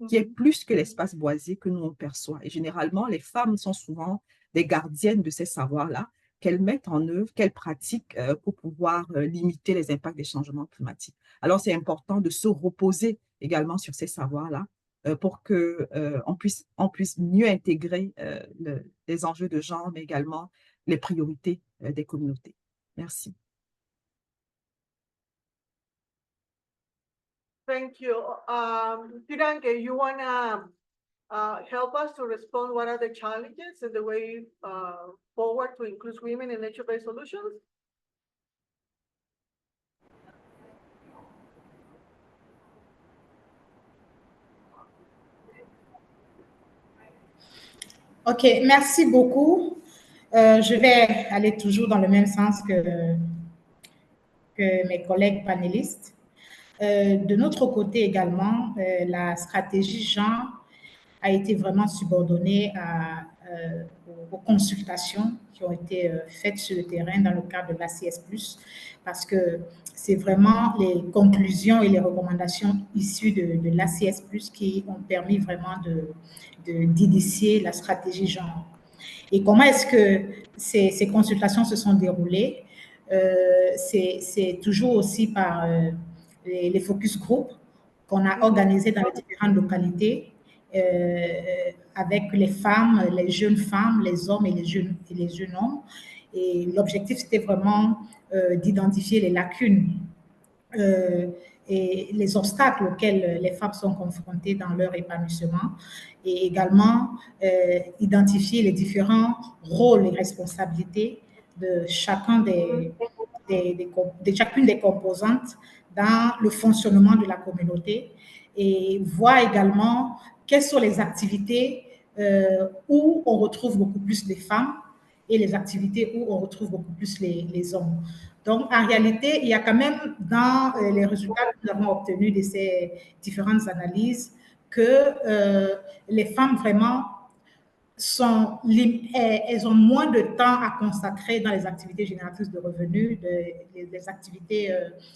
Speaker 5: qui est plus que l'espace boisé que nous on perçoit. Et généralement, les femmes sont souvent des gardiennes de ces savoirs-là qu'elles mettent en œuvre, qu'elles pratiquent pour pouvoir limiter les impacts des changements climatiques. Alors, c'est important de se reposer également sur ces savoirs-là pour qu'on puisse mieux intégrer les enjeux de genre, mais également les priorités des communautés. Merci.
Speaker 2: Thank you. Tiranke, you want to help us to respond what are the challenges and the way forward to include women in nature-based solutions?
Speaker 6: OK, merci beaucoup. Je vais aller toujours dans le même sens que mes collègues panélistes. De notre côté également, la stratégie genre a été vraiment subordonnée aux consultations qui ont été faites sur le terrain dans le cadre de l'ACS+, parce que c'est vraiment les conclusions et les recommandations issues de l'ACS+, qui ont permis vraiment d'initier la stratégie genre. Et comment est-ce que ces consultations se sont déroulées? C'est toujours aussi par les focus group qu'on a organisés dans les différentes localités avec les femmes, les jeunes femmes, les hommes et les jeunes hommes. Et l'objectif, c'était vraiment d'identifier les lacunes et les obstacles auxquels les femmes sont confrontées dans leur épanouissement et également identifier les différents rôles et responsabilités de chacune des composantes dans le fonctionnement de la communauté et voir également quelles sont les activités où on retrouve beaucoup plus les femmes et les activités où on retrouve beaucoup plus les hommes. Donc, en réalité, il y a quand même dans les résultats que nous avons obtenus de ces différentes analyses que les femmes vraiment elles ont moins de temps à consacrer dans les activités génératrices de revenus, les activités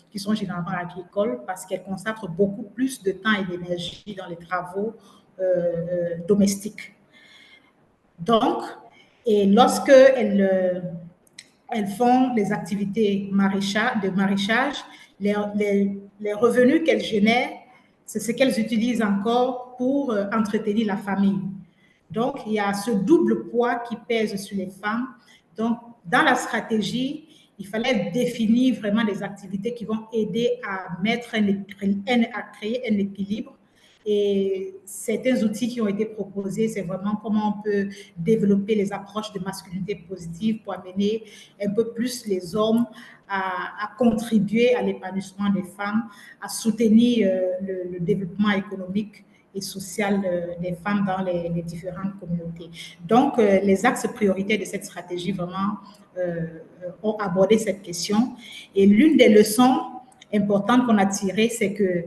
Speaker 6: qui sont généralement agricoles, parce qu'elles consacrent beaucoup plus de temps et d'énergie dans les travaux domestiques. Donc, et lorsque elles font les activités de maraîchage, les revenus qu'elles génèrent, c'est ce qu'elles utilisent encore pour entretenir la famille. Donc, il y a ce double poids qui pèse sur les femmes. Donc, dans la stratégie, il fallait définir vraiment des activités qui vont aider à créer un équilibre. Et certains outils qui ont été proposés, c'est vraiment comment on peut développer les approches de masculinité positive pour amener un peu plus les hommes à contribuer à l'épanouissement des femmes, à soutenir le développement économique et social des femmes dans les différentes communautés. Donc, les axes prioritaires de cette stratégie vraiment ont abordé cette question. Et l'une des leçons importantes qu'on a tirées, c'est que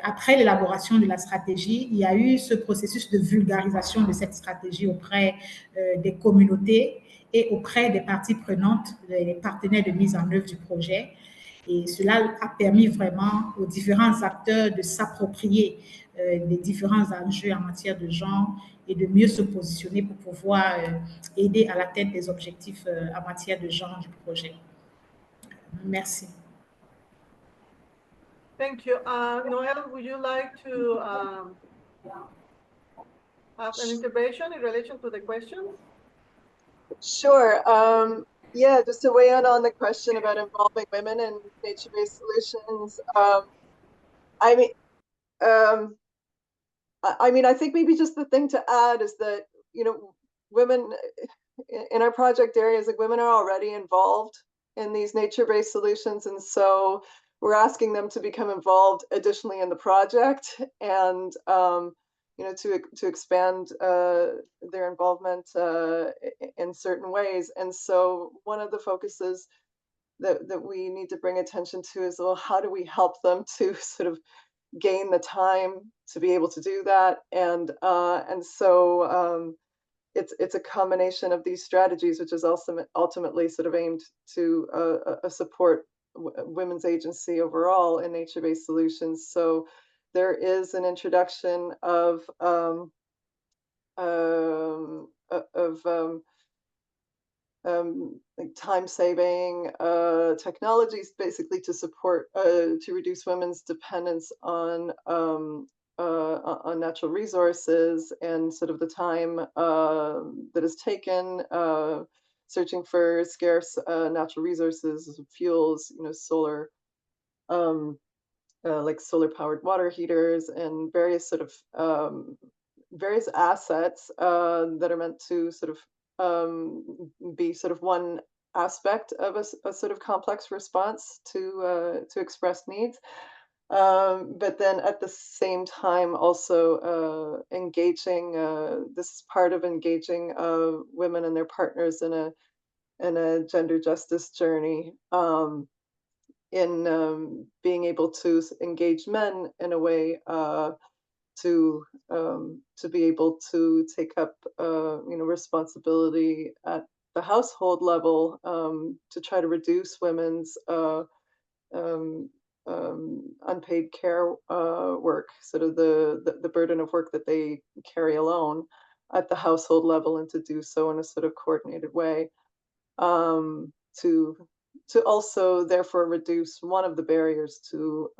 Speaker 6: après l'élaboration de la stratégie, il y a eu ce processus de vulgarisation de cette stratégie auprès des communautés et auprès des parties prenantes, les partenaires de mise en œuvre du projet. Et cela a permis vraiment aux différents acteurs de s'approprier les différents enjeux en matière de genre et de mieux se positionner pour pouvoir aider à l'atteinte des objectifs en matière de genre du projet. Merci.
Speaker 2: Thank you. Noel, would you like to have an intervention in relation to the question?
Speaker 3: Sure. Yeah, just to weigh in on the question about involving women in nature-based solutions. I mean, I think maybe just the thing to add is that, you know, women in our project areas, like women are already involved in these nature-based solutions. And so we're asking them to become involved additionally in the project and, you know, to expand their involvement in certain ways. And so one of the focuses that we need to bring attention to is, well, how do we help them to sort of gain the time to be able to do that? And so it's a combination of these strategies, which is also ultimately sort of aimed to support women's agency overall in nature-based solutions. So there is an introduction of like time-saving technologies, basically to support to reduce women's dependence on natural resources and sort of the time that is taken searching for scarce natural resources, fuels, you know, solar, like solar-powered water heaters and various sort of various assets that are meant to sort of be sort of one aspect of a sort of complex response to express needs. But then at the same time also engaging, this is part of engaging women and their partners in a gender justice journey, in being able to engage men in a way to be able to take up you know, responsibility at the household level, to try to reduce women's unpaid care work, sort of the burden of work that they carry alone at the household level, and to do so in a sort of coordinated way, to also therefore reduce one of the barriers to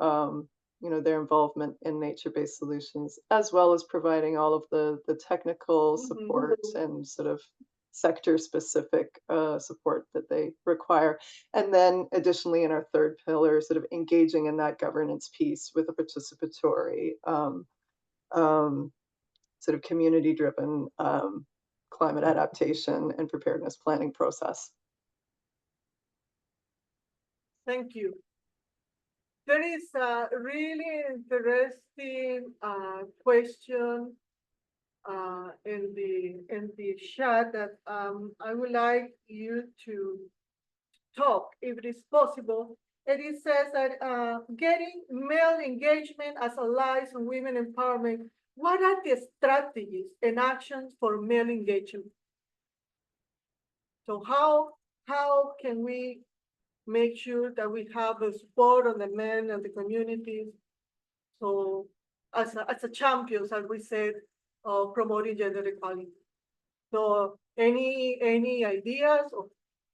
Speaker 3: you know, their involvement in nature-based solutions, as well as providing all of the technical support and sort of sector-specific support that they require. And then additionally, in our third pillar, sort of engaging in that governance piece with a participatory sort of community-driven climate adaptation and preparedness planning process.
Speaker 2: Thank you. there is a really interesting question in the chat that I would like you to talk, if it is possible. And it says that getting male engagement as allies on women empowerment, what are the strategies and actions for male engagement? So how can we make sure that we have the support of the men and the communities? So as a champions, as we said, of promoting gender equality. So any ideas of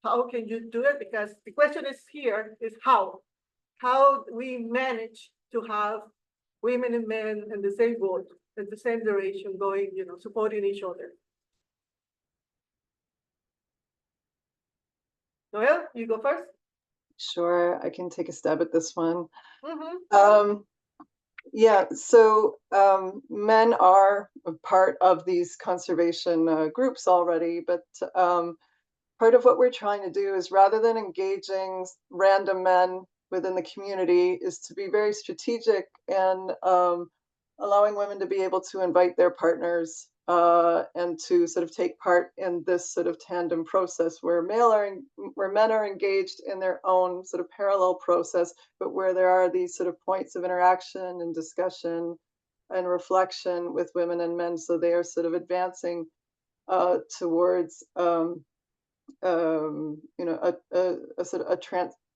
Speaker 2: how can you do it? Because the question is here is how we manage to have women and men in the same boat, in the same direction, going, supporting each other. Noel, you go first.
Speaker 3: Sure, I can take a stab at this one.
Speaker 2: Mm-hmm.
Speaker 3: Yeah, so men are a part of these conservation groups already, but part of what we're trying to do is, rather than engaging random men within the community, is to be very strategic and allowing women to be able to invite their partners and to sort of take part in this sort of tandem process where men are engaged in their own sort of parallel process, but where there are these sort of points of interaction and discussion and reflection with women and men. So they are sort of advancing towards a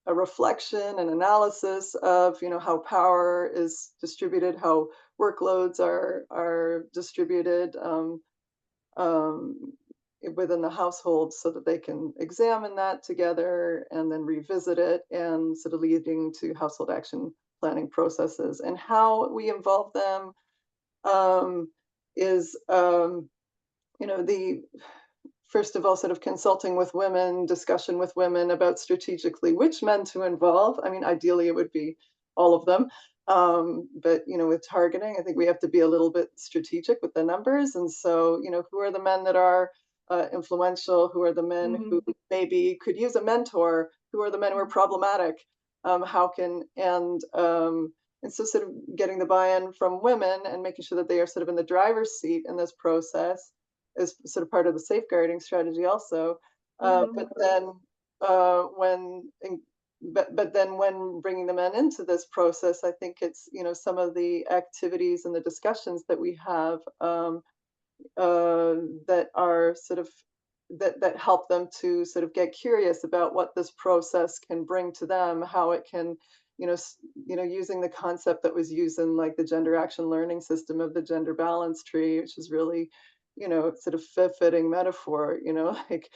Speaker 3: reflection and analysis of how power is distributed, how workloads are distributed within the household, so that they can examine that together and then revisit it, and sort of leading to household action planning processes. And how we involve them is the first of all, sort of consulting with women, discussion with women about strategically which men to involve. I mean, ideally it would be all of them. But, with targeting, I think we have to be a little bit strategic with the numbers. And so, who are the men that are influential? Who are the men who maybe could use a mentor? Who are the men who are problematic? And so sort of getting the buy-in from women and making sure that they are sort of in the driver's seat in this process is sort of part of the safeguarding strategy also. But then when bringing the men into this process, I think it's, some of the activities and the discussions that we have that are sort of, that help them to sort of get curious about what this process can bring to them, how it can, using the concept that was used in like the gender action learning system of the gender balance tree, which is really, sort of fitting metaphor, like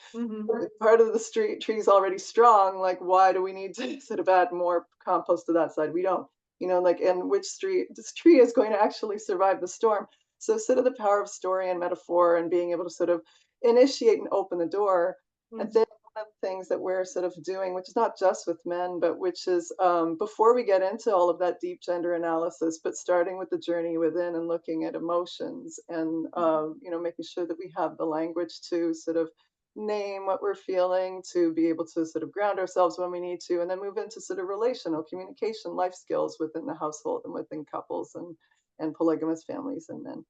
Speaker 3: part of the tree is already strong. Like, why do we need to sort of add more compost to that side? We don't, and this tree is going to actually survive the storm. So sort of the power of story and metaphor and being able to sort of initiate and open the door. And then one of the things that we're sort of doing, which is not just with men, but which is before we get into all of that deep gender analysis, but starting with the journey within and looking at emotions and, making sure that we have the language to sort of name what we're feeling, to be able to sort of ground ourselves when we need to, and then move into sort of relational communication, life skills within the household and within couples and polygamous families, and then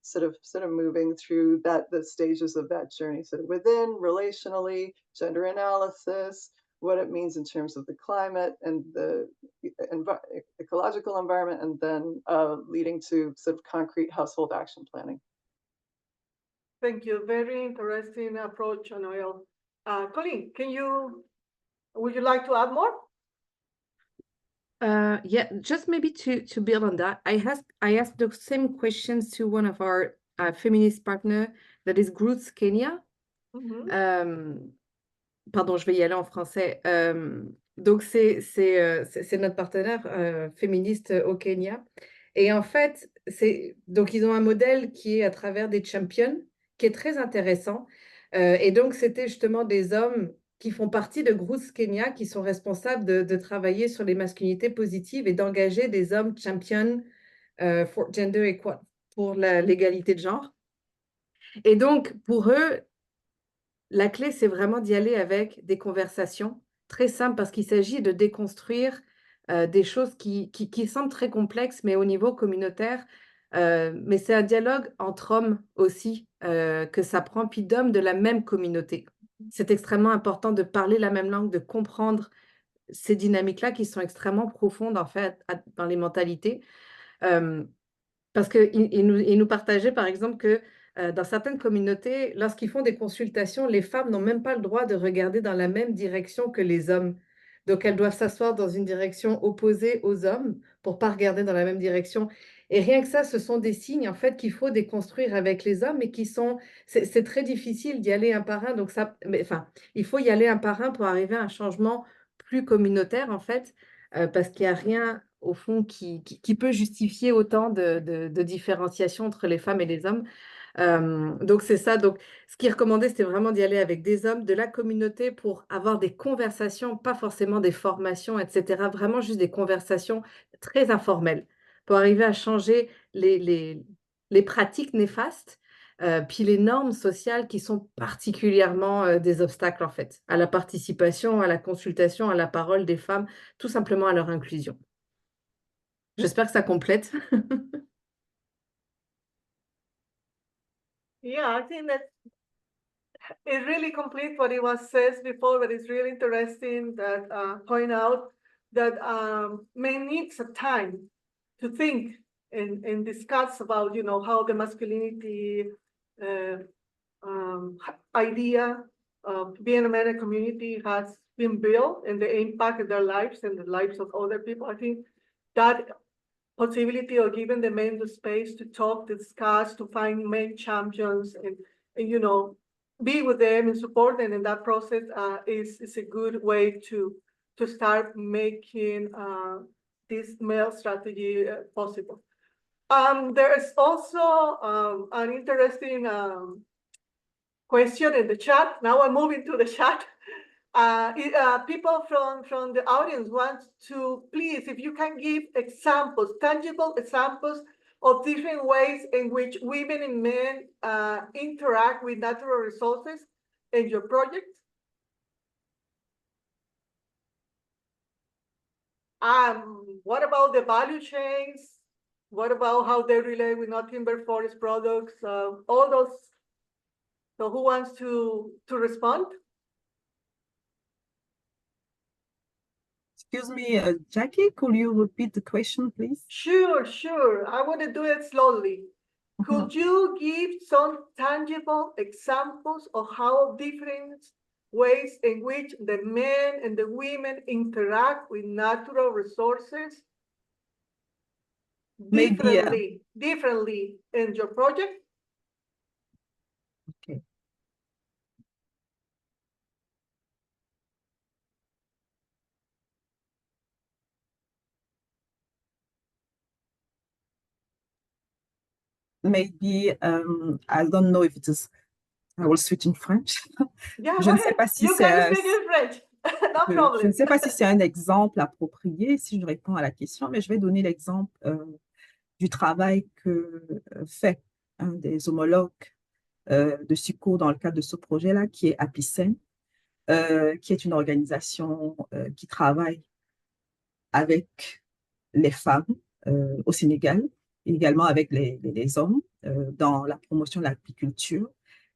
Speaker 3: sort of moving through the stages of that journey, sort of within, relationally, gender analysis, what it means in terms of the climate and the ecological environment, and then leading to sort of concrete household action planning.
Speaker 2: Thank you. Very interesting approach, Noel. Colleen, would you like to add more?
Speaker 4: Yeah, just maybe to build on that, I asked the same questions to one of our feminist partners, that is Groots Kenya. Pardon, je vais y aller en français. Donc, c'est notre partenaire féministe au Kenya. Et en fait, donc ils ont un modèle qui est à travers des champions, qui est très intéressant. Et donc, c'était justement des hommes qui font partie de Groots Kenya, qui sont responsables de travailler sur les masculinités positives et d'engager des hommes champions for gender equality, pour l'égalité de genre. Et donc, pour eux, la clé, c'est vraiment d'y aller avec des conversations très simples, parce qu'il s'agit de déconstruire des choses qui semblent très complexes, mais au niveau communautaire. Mais c'est un dialogue entre hommes aussi que ça prend, puis d'hommes de la même communauté. C'est extrêmement important de parler la même langue, de comprendre ces dynamiques-là qui sont extrêmement profondes, en fait, dans les mentalités. Parce qu'ils nous partageaient, par exemple, que dans certaines communautés, lorsqu'ils font des consultations, les femmes n'ont même pas le droit de regarder dans la même direction que les hommes. Donc, elles doivent s'asseoir dans une direction opposée aux hommes pour pas regarder dans la même direction. Et rien que ça, ce sont des signes, en fait, qu'il faut déconstruire avec les hommes et qui sont... C'est très difficile d'y aller un par un. Donc, ça, enfin, il faut y aller un par un pour arriver à un changement plus communautaire, en fait, parce qu'il n'y a rien au fond, qui peut justifier autant de différenciation entre les femmes et les hommes. Donc, c'est ça. Donc, ce qui est recommandé, c'était vraiment d'y aller avec des hommes de la communauté pour avoir des conversations, pas forcément des formations, etc. Vraiment juste des conversations très informelles pour arriver à changer les pratiques néfastes, puis les normes sociales qui sont particulièrement des obstacles, en fait, à la participation, à la consultation, à la parole des femmes, tout simplement à leur inclusion. J'espère que ça complète.
Speaker 2: Yeah, I think that it really completes what it was said before, but it's really interesting that point out that men needs a time to think and discuss about, you know, how the masculinity idea of being a man in a community has been built and the impact in their lives and the lives of other people. I think that possibility of giving the men the space to talk, to discuss, to find men champions and you know, be with them and support them in that process is a good way to start making this male strategy possible. There is also an interesting question in the chat. Now I'm moving to the chat. People from the audience want to, please, if you can give examples, tangible examples of different ways in which women and men interact with natural resources in your project. What about the value chains? What about how they relate with non-timber forest products? All those. So who wants to respond?
Speaker 5: Excuse me, Jackie, could you repeat the question, please?
Speaker 2: Sure. I want to do it slowly. Could you give some tangible examples of how different ways in which the men and the women interact with natural resources differently in your project?
Speaker 5: Okay. Maybe, I don't know if it is, I will switch in French.
Speaker 2: Yeah,
Speaker 5: Je ne sais pas si
Speaker 2: you can speak in French. No problem.
Speaker 5: Je ne sais pas si c'est un exemple approprié, si je réponds à la question, mais je vais donner l'exemple du travail que fait un des homologues de SUCO dans le cadre de ce projet-là, qui est APICEN, qui est une organisation qui travaille avec les femmes au Sénégal, et également avec les hommes dans la promotion de l'apiculture,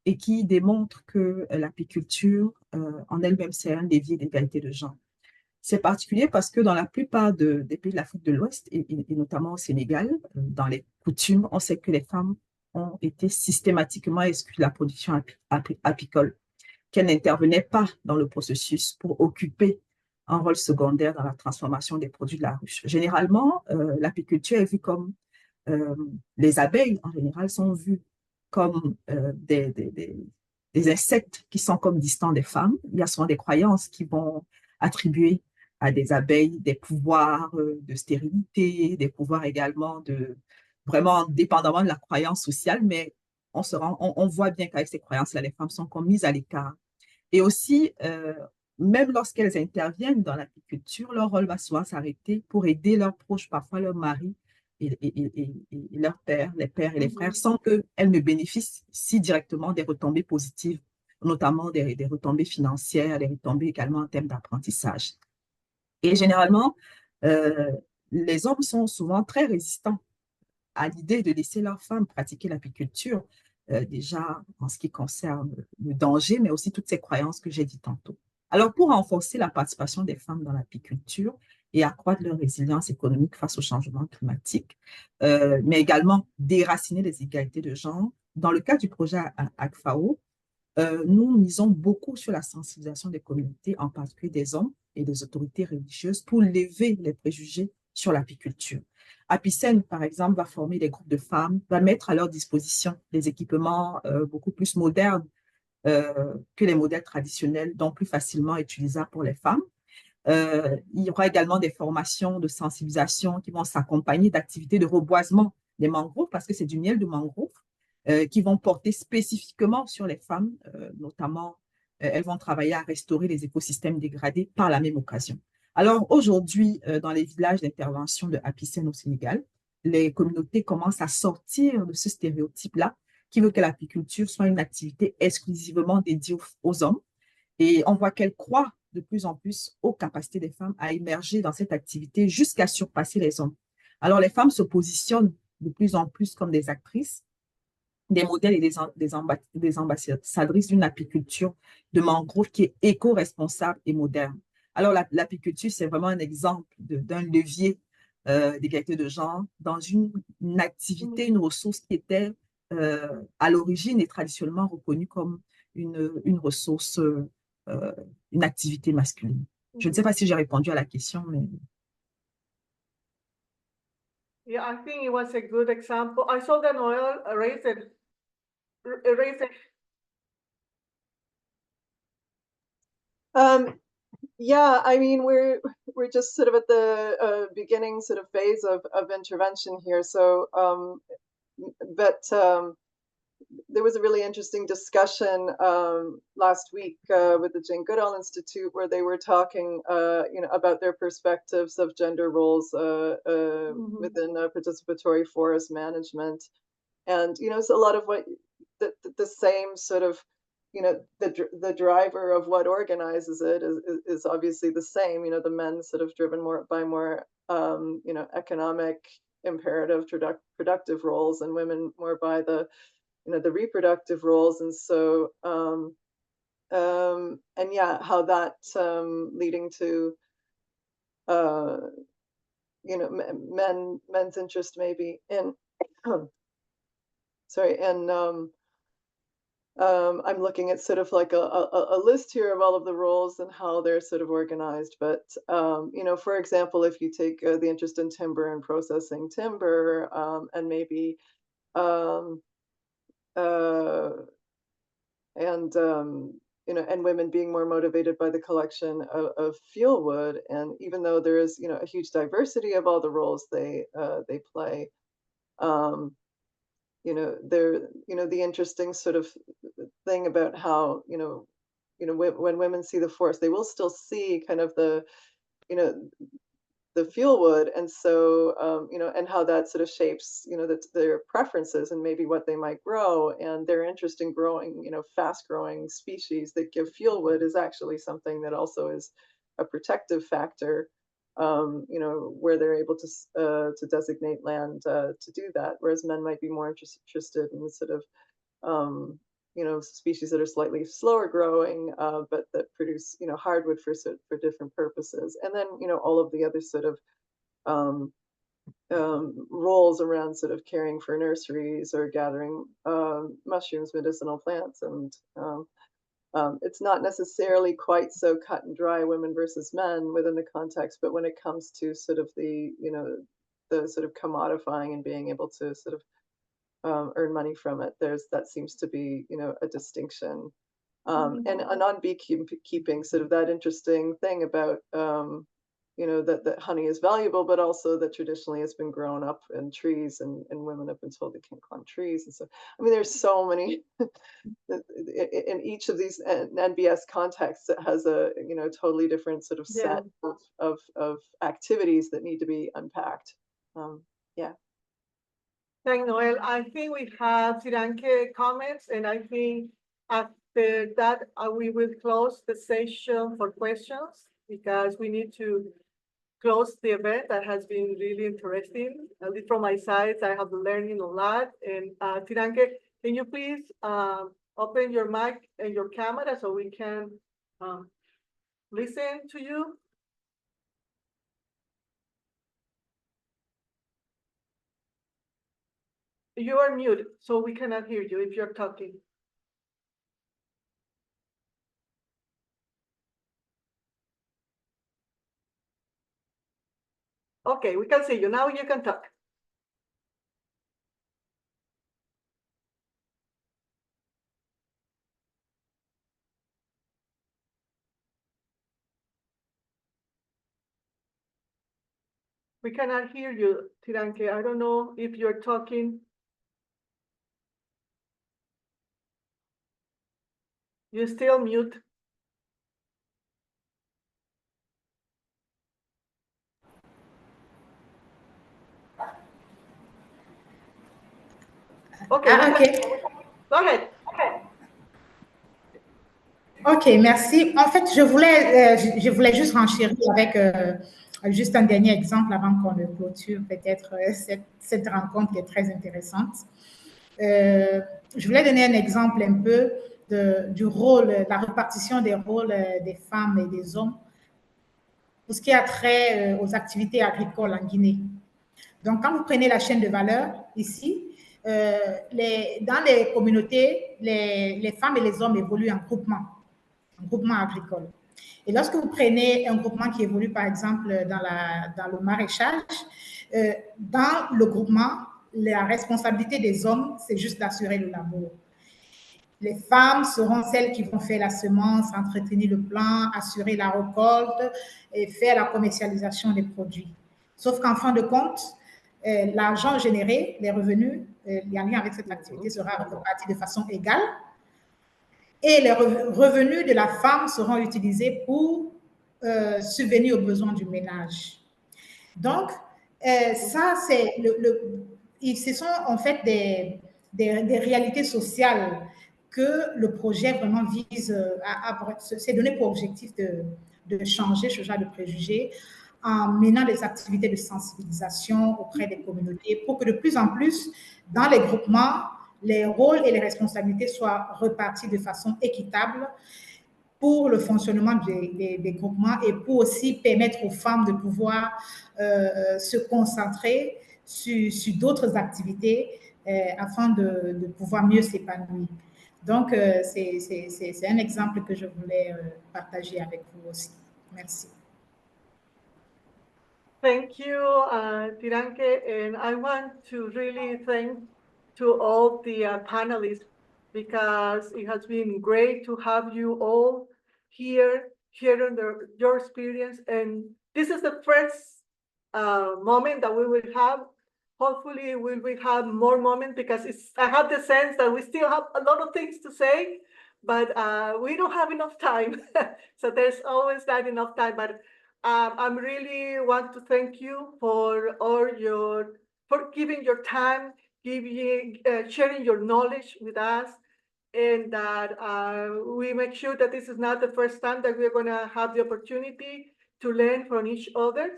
Speaker 5: et qui démontre que l'apiculture en elle-même, c'est un levier d'égalité de genre. C'est particulier parce que dans la plupart des pays de l'Afrique de l'Ouest, et notamment au Sénégal, dans les coutumes, on sait que les femmes ont été systématiquement exclues de la production apicole, qu'elles n'intervenaient pas dans le processus pour occuper un rôle secondaire dans la transformation des produits de la ruche. Généralement, l'apiculture est vue comme, les abeilles en général sont vues comme des insectes qui sont comme distants des femmes. Il y a souvent des croyances qui vont attribuer à des abeilles des pouvoirs de stérilité, des pouvoirs également vraiment dépendamment de la croyance sociale, mais on voit bien qu'avec ces croyances-là, les femmes sont comme mises à l'écart. Et aussi, même lorsqu'elles interviennent dans l'apiculture, leur rôle va souvent s'arrêter pour aider leurs proches, parfois leur mari et leurs pères, les pères et les frères, sans qu'elles ne bénéficient directement des retombées positives, notamment des retombées financières, des retombées également en termes d'apprentissage. Et généralement, Les hommes sont souvent très résistants à l'idée de laisser leurs femmes pratiquer l'apiculture, déjà en ce qui concerne le danger, mais aussi toutes ces croyances que j'ai dit tantôt. Alors, pour renforcer la participation des femmes dans l'apiculture et accroître leur résilience économique face au changement climatique, mais également déraciner les inégalités de genre, dans le cadre du projet ACF-AO, nous misons beaucoup sur la sensibilisation des communautés, en particulier des hommes et des autorités religieuses, pour lever les préjugés sur l'apiculture. APICEN, par exemple, va former des groupes de femmes, va mettre à leur disposition des équipements beaucoup plus modernes que les modèles traditionnels, donc plus facilement utilisables pour les femmes. Il y aura également des formations de sensibilisation qui vont s'accompagner d'activités de reboisement des mangroves, parce que c'est du miel de mangrove, qui vont porter spécifiquement sur les femmes, notamment, elles vont travailler à restaurer les écosystèmes dégradés par la même occasion. Alors aujourd'hui, dans les villages d'intervention de APICEN au Sénégal, les communautés commencent à sortir de ce stéréotype-là, qui veut que l'apiculture soit une activité exclusivement dédiée aux hommes. Et on voit qu'elle croît de plus en plus aux capacités des femmes à émerger dans cette activité jusqu'à surpasser les hommes. Alors les femmes se positionnent de plus en plus comme des actrices, des modèles et des ambassadrices d'une apiculture de mangrove qui est éco-responsable et moderne. Alors, l'apiculture, c'est vraiment un exemple d'un levier d'égalité de genre dans une activité, une ressource qui était à l'origine et traditionnellement reconnue comme une ressource, une activité masculine. Je ne sais pas si j'ai répondu à la question, mais...
Speaker 2: Yeah, I think it was a good example. I saw that Noel raised it.
Speaker 3: Yeah, I mean, we're just sort of at the beginning sort of phase of intervention here. So, there was a really interesting discussion last week with the Jane Goodall Institute, where they were talking, about their perspectives of gender roles within participatory forest management, and it's a lot of what the same sort of. The driver of what organizes it is obviously the same. The men sort of driven by more economic imperative productive roles, and women more by the the reproductive roles. And so and yeah, how that leading to men's interest maybe in sorry, and I'm looking at sort of like a list here of all of the roles and how they're sort of organized. But, for example, if you take the interest in timber and processing timber, and maybe, and women being more motivated by the collection of fuel wood. And even though there is, a huge diversity of all the roles they play, the interesting sort of thing about how, when women see the forest, they will still see kind of the fuel wood. And so, and how that sort of shapes, their preferences and maybe what they might grow, and their interest in growing, fast growing species that give fuel wood is actually something that also is a protective factor. Where they're able to designate land to do that, whereas men might be more interested in sort of, species that are slightly slower growing, but that produce, hardwood for different purposes. And then, all of the other sort of roles around sort of caring for nurseries or gathering mushrooms, medicinal plants, and it's not necessarily quite so cut and dry women versus men within the context, but when it comes to sort of the, the sort of commodifying and being able to sort of earn money from it, that seems to be, a distinction. And on beekeeping, sort of that interesting thing about, that honey is valuable, but also that traditionally it's been grown up in trees, and women have been told they can't climb trees. And so, I mean, there's so many in each of these NbS contexts that has a, totally different sort of set of activities that need to be unpacked. Yeah.
Speaker 2: Thank Noel. I think we have Siranke comments, and I think after that we will close the session for questions, because we need to close the event. That has been really interesting. At least from my side, I have been learning a lot. And Tiranke, can you please open your mic and your camera so we can listen to you? You are muted, so we cannot hear you if you're talking. Okay, we can see you. Now you can talk. We cannot hear you, Tiranke. I don't know if you're talking. You're still mute. Okay.
Speaker 6: OK.
Speaker 2: Go ahead.
Speaker 6: OK, merci. En fait, je voulais juste renchérir avec juste un dernier exemple avant qu'on ne clôture peut-être cette rencontre qui est très intéressante. Je voulais donner un exemple un peu du rôle, la répartition des rôles des femmes et des hommes pour ce qui a trait aux activités agricoles en Guinée. Donc, quand vous prenez la chaîne de valeur ici, dans les communautés, les femmes et les hommes évoluent en groupement agricole. Et lorsque vous prenez un groupement qui évolue, par exemple, dans le maraîchage, dans le groupement, la responsabilité des hommes, c'est juste d'assurer le labour. Les femmes seront celles qui vont faire la semence, entretenir le plant, assurer la récolte et faire la commercialisation des produits. Sauf qu'en fin de compte, l'argent généré, les revenus, en lien avec cette activité sera réparti de façon égale. Et les revenus de la femme seront utilisés pour subvenir aux besoins du ménage. Donc, ça, ce sont en fait des réalités sociales que le projet vraiment vise c'est donné pour objectif de changer ce genre de préjugés en menant des activités de sensibilisation auprès des communautés pour que de plus en plus, dans les groupements, les rôles et les responsabilités soient repartis de façon équitable pour le fonctionnement des groupements et pour aussi permettre aux femmes de pouvoir se concentrer sur d'autres activités afin de pouvoir mieux s'épanouir. Donc, c'est un exemple que je voulais partager avec vous aussi. Merci.
Speaker 2: Thank you, Tiranke, and I want to really thank to all the panelists because it has been great to have you all here, sharing your experience. And this is the first moment that we will have. Hopefully, we will have more moments because I have the sense that we still have a lot of things to say, but we don't have enough time. So there's always not enough time, but I really want to thank you for giving your time, sharing your knowledge with us, and that we make sure that this is not the first time that we're going to have the opportunity to learn from each other.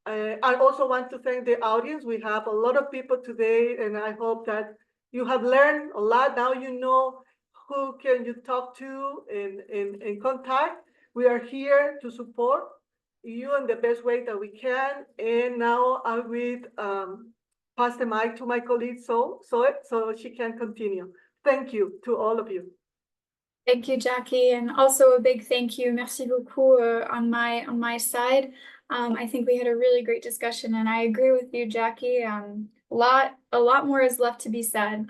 Speaker 2: I also want to thank the audience. We have a lot of people today, and I hope that you have learned a lot. Now you know who can you talk to and contact. We are here to support you in the best way that we can. And now I will pass the mic to my colleague so she can continue. Thank you to all of you.
Speaker 1: Thank you, Jackie, and also a big thank you, merci beaucoup on my side. I think we had a really great discussion, and I agree with you, Jackie. A lot more is left to be said,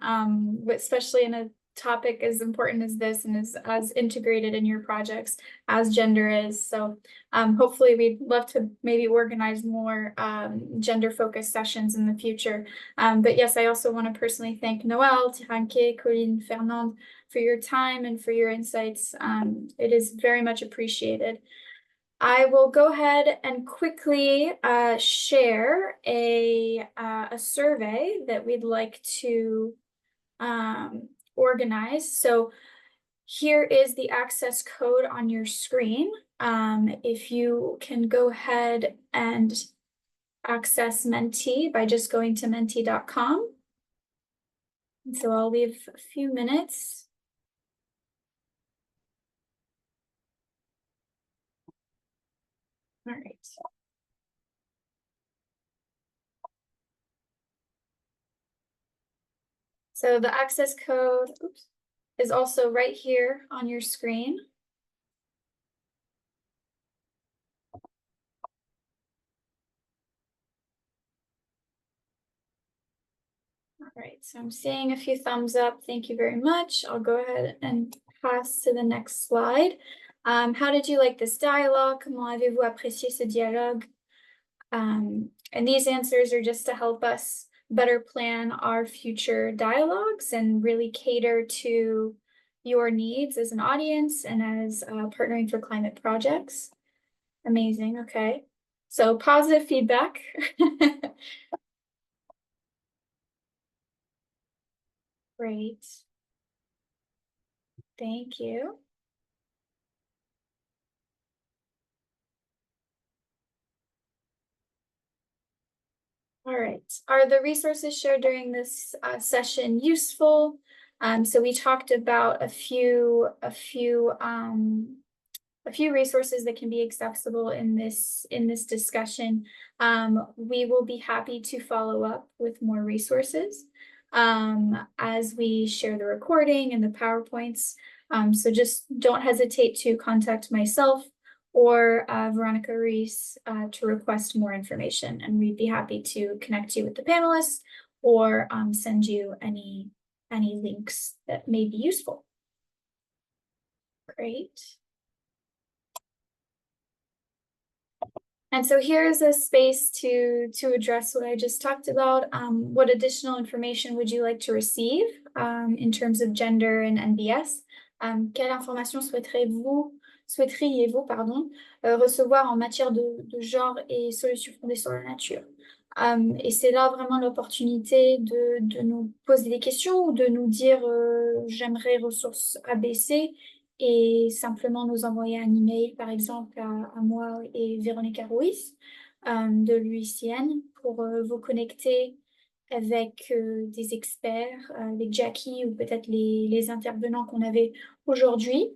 Speaker 1: especially in a topic as important as this and as integrated in your projects as gender is. So hopefully we'd love to maybe organize more gender-focused sessions in the future. But yes, I also want to personally thank Noelle, Tiranke, Colleen, Fernand for your time and for your insights. It is very much appreciated. I will go ahead and quickly share a survey that we'd like to organize. So here is the access code on your screen. if you can go ahead and access Menti by just going to menti.com. So I'll leave a few minutes. All right. So the access code, oops, is also right here on your screen. All right, so I'm seeing a few thumbs up. Thank you very much. I'll go ahead and pass to the next slide. How did you like this dialogue? Comment avez-vous apprécié ce dialogue? And these answers are just to help us better plan our future dialogues and really cater to your needs as an audience and as partnering for climate projects. Amazing, okay. So positive feedback. Great. Thank you. All right. Are the resources shared during this session useful? So we talked about a few resources that can be accessible in this discussion. We will be happy to follow up with more resources as we share the recording and the PowerPoints. So just don't hesitate to contact myself or Veronica Rees to request more information, and we'd be happy to connect you with the panelists or send you any links that may be useful. Great. And so here's a space to address what I just talked about. What additional information would you like to receive in terms of gender and NbS? Quelle information souhaiteriez-vous recevoir en matière de genre et solutions fondées sur la nature? Et c'est là vraiment l'opportunité de nous poser des questions ou de nous dire j'aimerais ressources ABC et simplement nous envoyer un email par exemple à moi et Véronica Ruiz de l'IUCN pour vous connecter avec des experts, avec Jackie ou peut-être les intervenants qu'on avait aujourd'hui.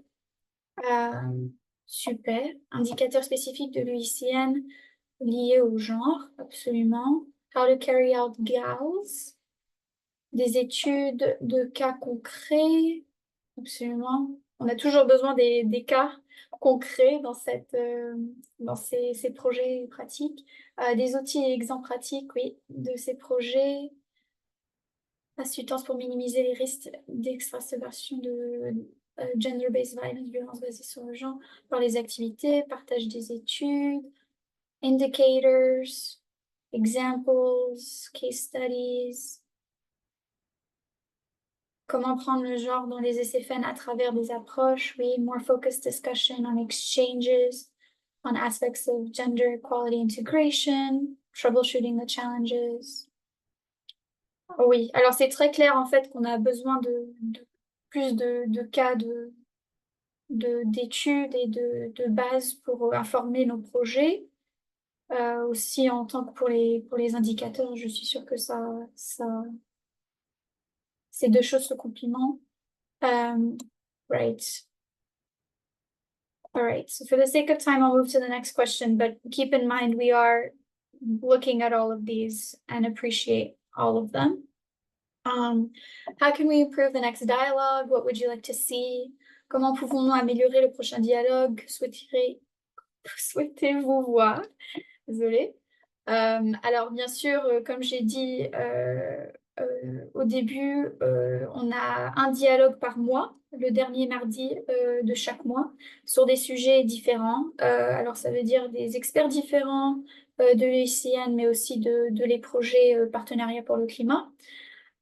Speaker 1: Super. Indicateurs spécifiques de l'IUCN liés au genre, absolument. How to carry out GALs. Des études de cas concrets, absolument. On a toujours besoin des cas concrets dans ces projets pratiques. Des outils et exemples pratiques, oui, de ces projets. Assistance pour minimiser les risques d'extracélération de gender-based violence, violence basée sur le genre, par les activités, partage des études, indicators, examples, case studies. Comment prendre le genre dans les SFN à travers des approches, oui, more focused discussion on exchanges, on aspects of gender equality integration, troubleshooting the challenges. Oui, alors c'est très clair en fait qu'on a besoin de plus de cas d'études et de bases pour informer nos projets. Aussi en tant que pour les indicateurs, je suis sûre que ces deux choses se complémentent. Right. All right, so for the sake of time, I'll move to the next question, but keep in mind we are looking at all of these and appreciate all of them. How can we improve the next dialogue? What would you like to see? Comment pouvons-nous améliorer le prochain dialogue? Souhaitez-vous voir? Désolée. Alors, bien sûr, comme j'ai dit au début, on a un dialogue par mois, le dernier mardi de chaque mois, sur des sujets différents. Alors, ça veut dire des experts différents de l'IUCN, mais aussi de les projets partenariats pour le climat.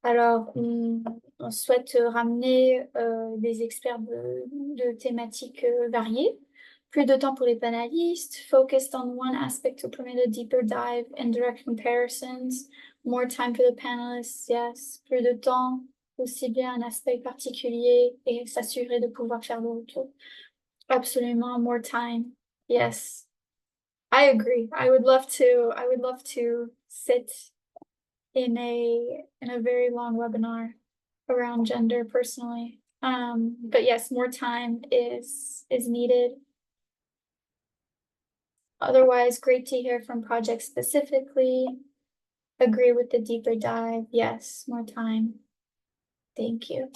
Speaker 1: Alors, on souhaite ramener des experts de thématiques variées. Plus de temps pour les panélistes, focused on one aspect to permit a deeper dive and direct comparisons. More time for the panelists, yes. Plus de temps, aussi bien un aspect particulier et s'assurer de pouvoir faire le retour. Absolument, more time. Yes, I agree. I would love to sit in a very long webinar around gender personally. But yes, more time is needed. Otherwise, great to hear from projects specifically. Agree with the deeper dive. Yes, more time. Thank you.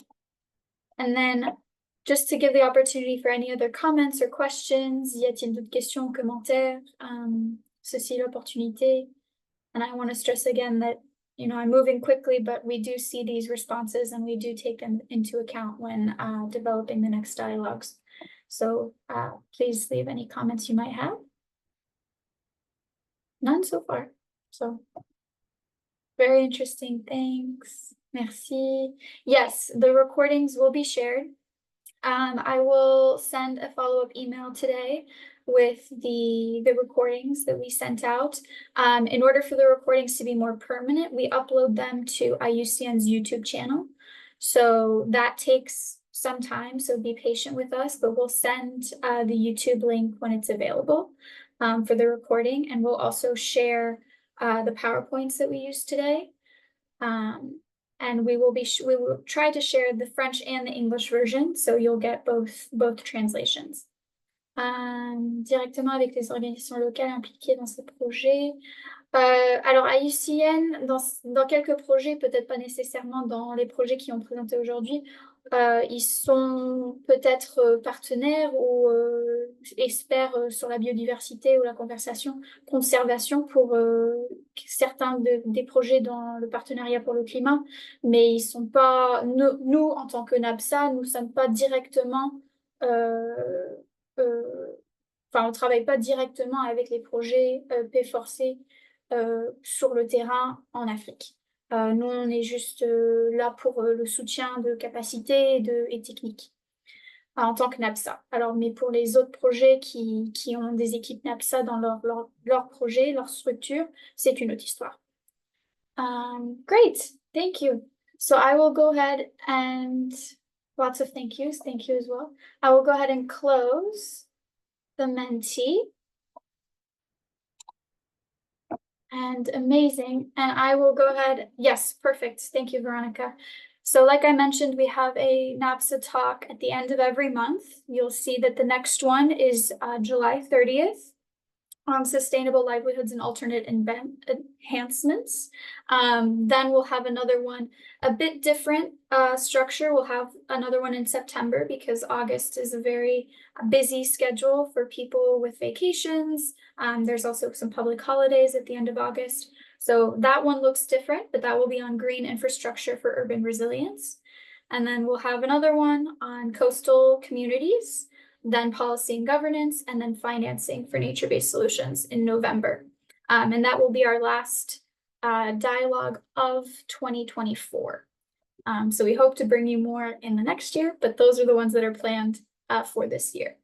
Speaker 1: And then just to give the opportunity for any other comments or questions, y a-t-il d'autres questions ou commentaires? Ceci est l'opportunité. And I want to stress again that, you know, I'm moving quickly, but we do see these responses and we do take them into account when developing the next dialogues. So please leave any comments you might have. None so far. So very interesting. Thanks. Merci. Yes, the recordings will be shared. I will send a follow-up email today with the recordings that we sent out. In order for the recordings to be more permanent, we upload them to IUCN's YouTube channel. So that takes some time, so be patient with us, but we'll send the YouTube link when it's available for the recording, and we'll also share the PowerPoints that we used today. And we will try to share the French and the English version, so you'll get both translations. Directement avec les organisations locales impliquées dans ce projet. Alors, IUCN, dans quelques projets, peut-être pas nécessairement dans les projets qui ont présenté aujourd'hui, ils sont peut-être partenaires ou experts sur la biodiversité ou la conservation pour certains des projets dans le partenariat pour le climat, mais ils sont pas, nous en tant que NAbSA, nous ne sommes pas directement, on ne travaille pas directement avec les projets paix forcée sur le terrain en Afrique. Nous, on est juste là pour le soutien de capacité et technique en tant que NAbSA. Alors, mais pour les autres projets qui ont des équipes NAbSA dans leur projet, leur structure, c'est une autre histoire. Great, thank you. So I will go ahead and lots of thank yous as well. I will go ahead and close the Menti. And amazing. And I will go ahead. Yes, perfect. Thank you, Veronica. So like I mentioned, we have a NAbSA talk at the end of every month. You'll see that the next one is July 30th on sustainable livelihoods and alternate enhancements. Then we'll have another one, a bit different structure. We'll have another one in September because August is a very busy schedule for people with vacations. There's also some public holidays at the end of August. So that one looks different, but that will be on green infrastructure for urban resilience. And then we'll have another one on coastal communities, then policy and governance, and then financing for nature-based solutions in November. And that will be our last dialogue of 2024. So we hope to bring you more in the next year, but those are the ones that are planned for this year.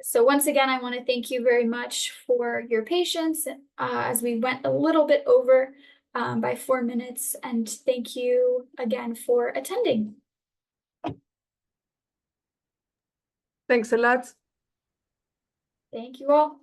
Speaker 1: So once again, I want to thank you very much for your patience as we went a little bit over by 4 minutes, and thank you again for attending.
Speaker 4: Thanks a lot.
Speaker 1: Thank you all.